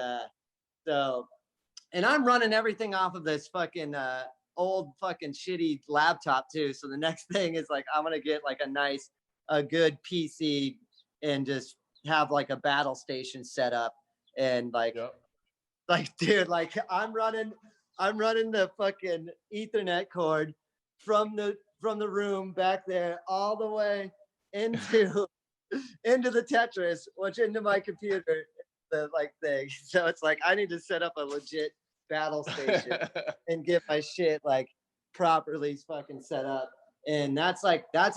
so, and I'm running everything off of this fucking old fucking shitty laptop too. So the next thing is like, I'm going to get like a good PC and just have like a battle station set up. And like, dude, like I'm running the fucking Ethernet cord from the room back there all the way into the Tetris, which into my computer, the like thing. So it's like I need to set up a legit battle station and get my shit like properly fucking set up. And that's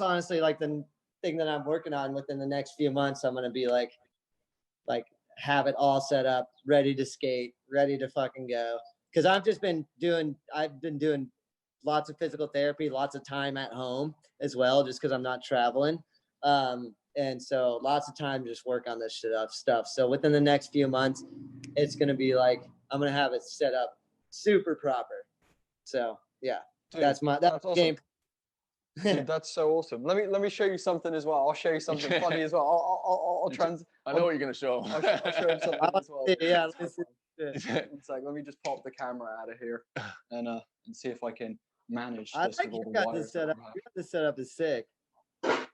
honestly like the thing that I'm working on within the next few months. I'm gonna be like have it all set up, ready to skate, ready to fucking go. Because I've been doing lots of physical therapy, lots of time at home as well, just because I'm not traveling. And so lots of time to just work on this stuff. So within the next few months, it's going to be like, I'm going to have it set up super proper. So yeah, dude, that's awesome. Game. Dude, that's so awesome. Let me show you something as well. I'll show you something funny as well. I know what you're going to show. I'll show him something as well. Yeah. It's like, let me just pop the camera out of here and see if I can manage this. I think you got this set up. This setup is sick.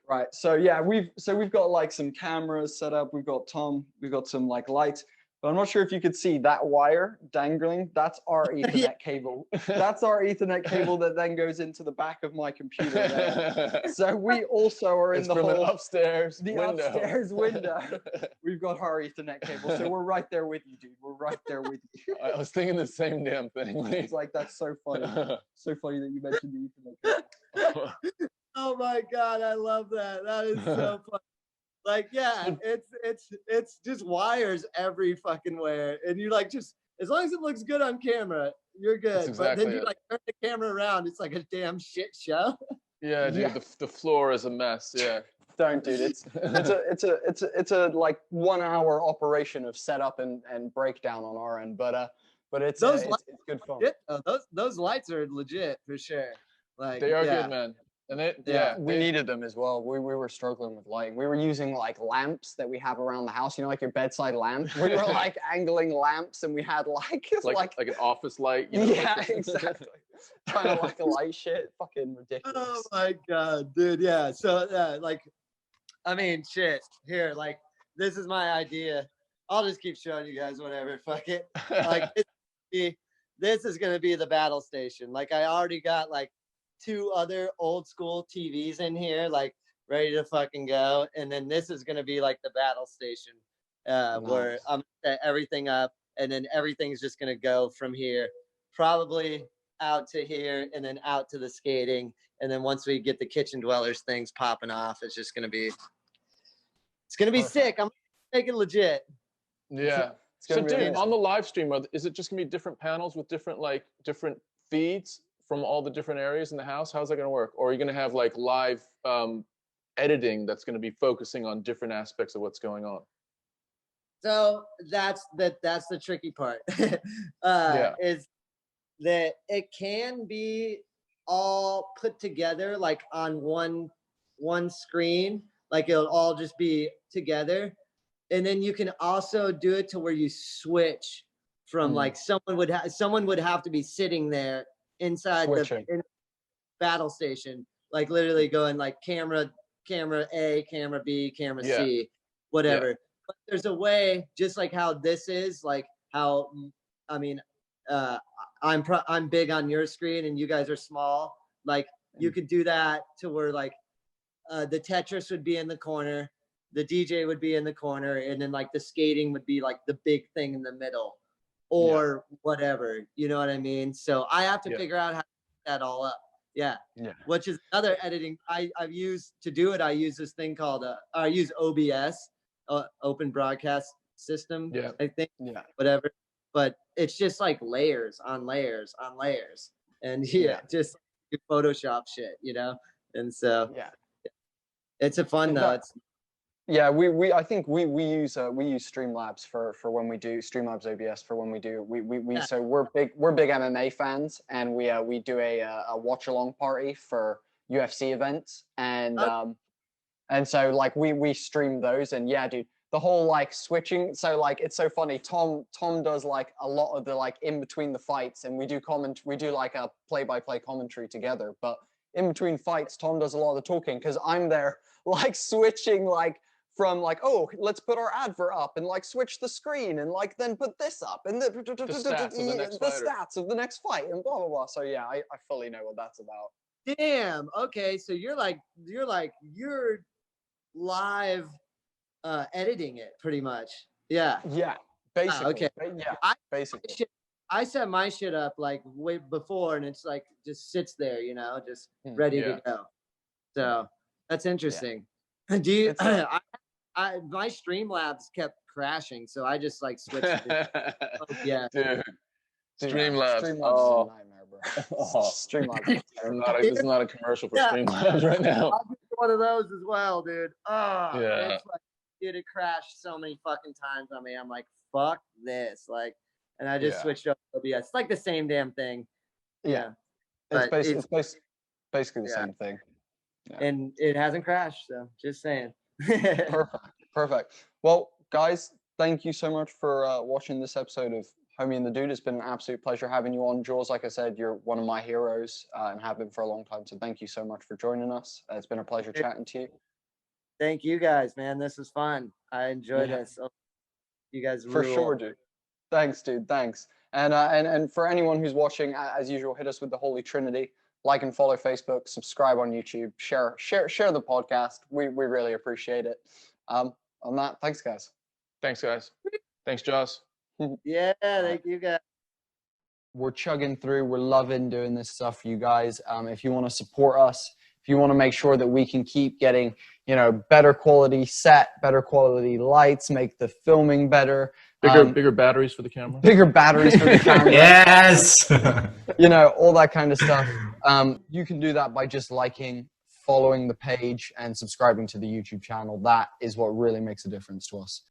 Right. So yeah, we've got like some cameras set up. We've got Tom. We've got some like lights. But I'm not sure if you could see that wire dangling. That's our Ethernet cable. That's our Ethernet cable that then goes into the back of my computer there. So we also are in It's the from an whole upstairs the window. upstairs window. We've got our Ethernet cable. So we're right there with you, dude. We're right there with you. I was thinking the same damn thing. It's like, that's so funny. So funny that you mentioned the Ethernet cable. Oh my God, I love that. That is so funny. Like, yeah, it's just wires every fucking where, and you like, just as long as it looks good on camera, you're good. That's But then exactly you it. like turn the camera around, it's like a damn shit show. Yeah, dude, Yeah. the floor is a mess. Yeah. Don't, dude. It's a like 1 hour operation of setup and breakdown on our end, but it's Those it's good fun. Those lights are legit for sure. Like, They are yeah. good, man. And they, Yeah, We needed them as well. We were struggling with lighting. We were using like lamps that we have around the house, you know, like your bedside lamp. We were like angling lamps, and we had like like an office light. You know, yeah, like exactly. Trying to like light shit, fucking ridiculous. Oh my God, dude. Yeah. So like, I mean, shit. Here, like, this is my idea. I'll just keep showing you guys whatever. Fuck it. Like, this is gonna be the battle station. Like, I already got like 2 other old school TVs in here, like ready to fucking go. And then this is gonna be like the battle station, where I'm gonna set everything up, and then everything's just gonna go from here, probably out to here, and then out to the skating. And then once we get the kitchen dwellers things popping off, it's gonna be sick. I'm gonna make it legit. Yeah. So, gonna be dude, amazing. on the live stream, is it just gonna be different panels with different feeds from all the different areas in the house? How's that gonna work? Or are you gonna have like live editing that's gonna be focusing on different aspects of what's going on? So that's the tricky part. Yeah. Is that it can be all put together like on one screen, like it'll all just be together. And then you can also do it to where you switch from like someone would have to be sitting there inside Switching. the battle station, like literally going like camera A, camera B, camera C, whatever. Yeah. But there's a way, just like how this is, like how, I mean, I'm big on your screen and you guys are small. Like you could do that to where like the Tetris would be in the corner, the DJ would be in the corner, and then like the skating would be like the big thing in the middle, or whatever. You know what I mean? So I have to figure out how to set that all up. Yeah. Which is another editing I've used to do it. I use this thing called I use OBS, Open Broadcast System. Yeah. I think. Yeah. Whatever. But it's just like layers on layers on layers, and just Photoshop shit, you know. And so it's a fun though. It's I think we use Streamlabs for when we do Streamlabs OBS for when we do so we're big MMA fans, and we do a watch along party for UFC events, and so like we stream those, and yeah, dude, the whole like switching, so like it's so funny. Tom does like a lot of the like in between the fights, and we do like a play-by-play commentary together, but in between fights Tom does a lot of the talking, because I'm there like switching like from like, oh, let's put our advert up, and like switch the screen, and like then put this up, and the stats of the next fight, and blah blah blah. So yeah, I fully know what that's about. Damn. Okay, so you're live editing it pretty much. Yeah. Yeah. Basically. Okay. Yeah. Basically. I set my shit up like way before, and it's like just sits there, you know, just ready to go. So that's interesting. Do you? My Streamlabs kept crashing, so I just like switched. Dude. Streamlabs. Streamlabs is a nightmare, bro. Streamlabs. This is not a commercial for Streamlabs right now. I'll do one of those as well, dude. It's like, dude, it crashed so many fucking times on me. I'm like, fuck this, like, and I just switched up to OBS. It's like the same damn thing. Yeah, it's basically the same thing. Yeah. And it hasn't crashed, so just saying. Perfect. Well, guys, thank you so much for watching this episode of Homie and the Dude. It's been an absolute pleasure having you on, Jaws. Like I said, you're one of my heroes and have been for a long time. So thank you so much for joining us. It's been a pleasure chatting to you. Thank you guys, man. This is fun. I enjoyed this. You guys For rule. sure, dude. Thanks, dude. Thanks. And for anyone who's watching, as usual, hit us with the Holy Trinity. Like and follow Facebook. Subscribe on YouTube. Share the podcast. We really appreciate it. On that, thanks, guys. Thanks, guys. Thanks, Joss. Yeah, thank you guys. We're chugging through. We're loving doing this stuff for you guys. If you want to support us, if you want to make sure that we can keep getting, better quality set, better quality lights, make the filming better. Bigger batteries for the camera. Bigger batteries for the camera. Yes. All that kind of stuff. You can do that by just liking, following the page, and subscribing to the YouTube channel. That is what really makes a difference to us.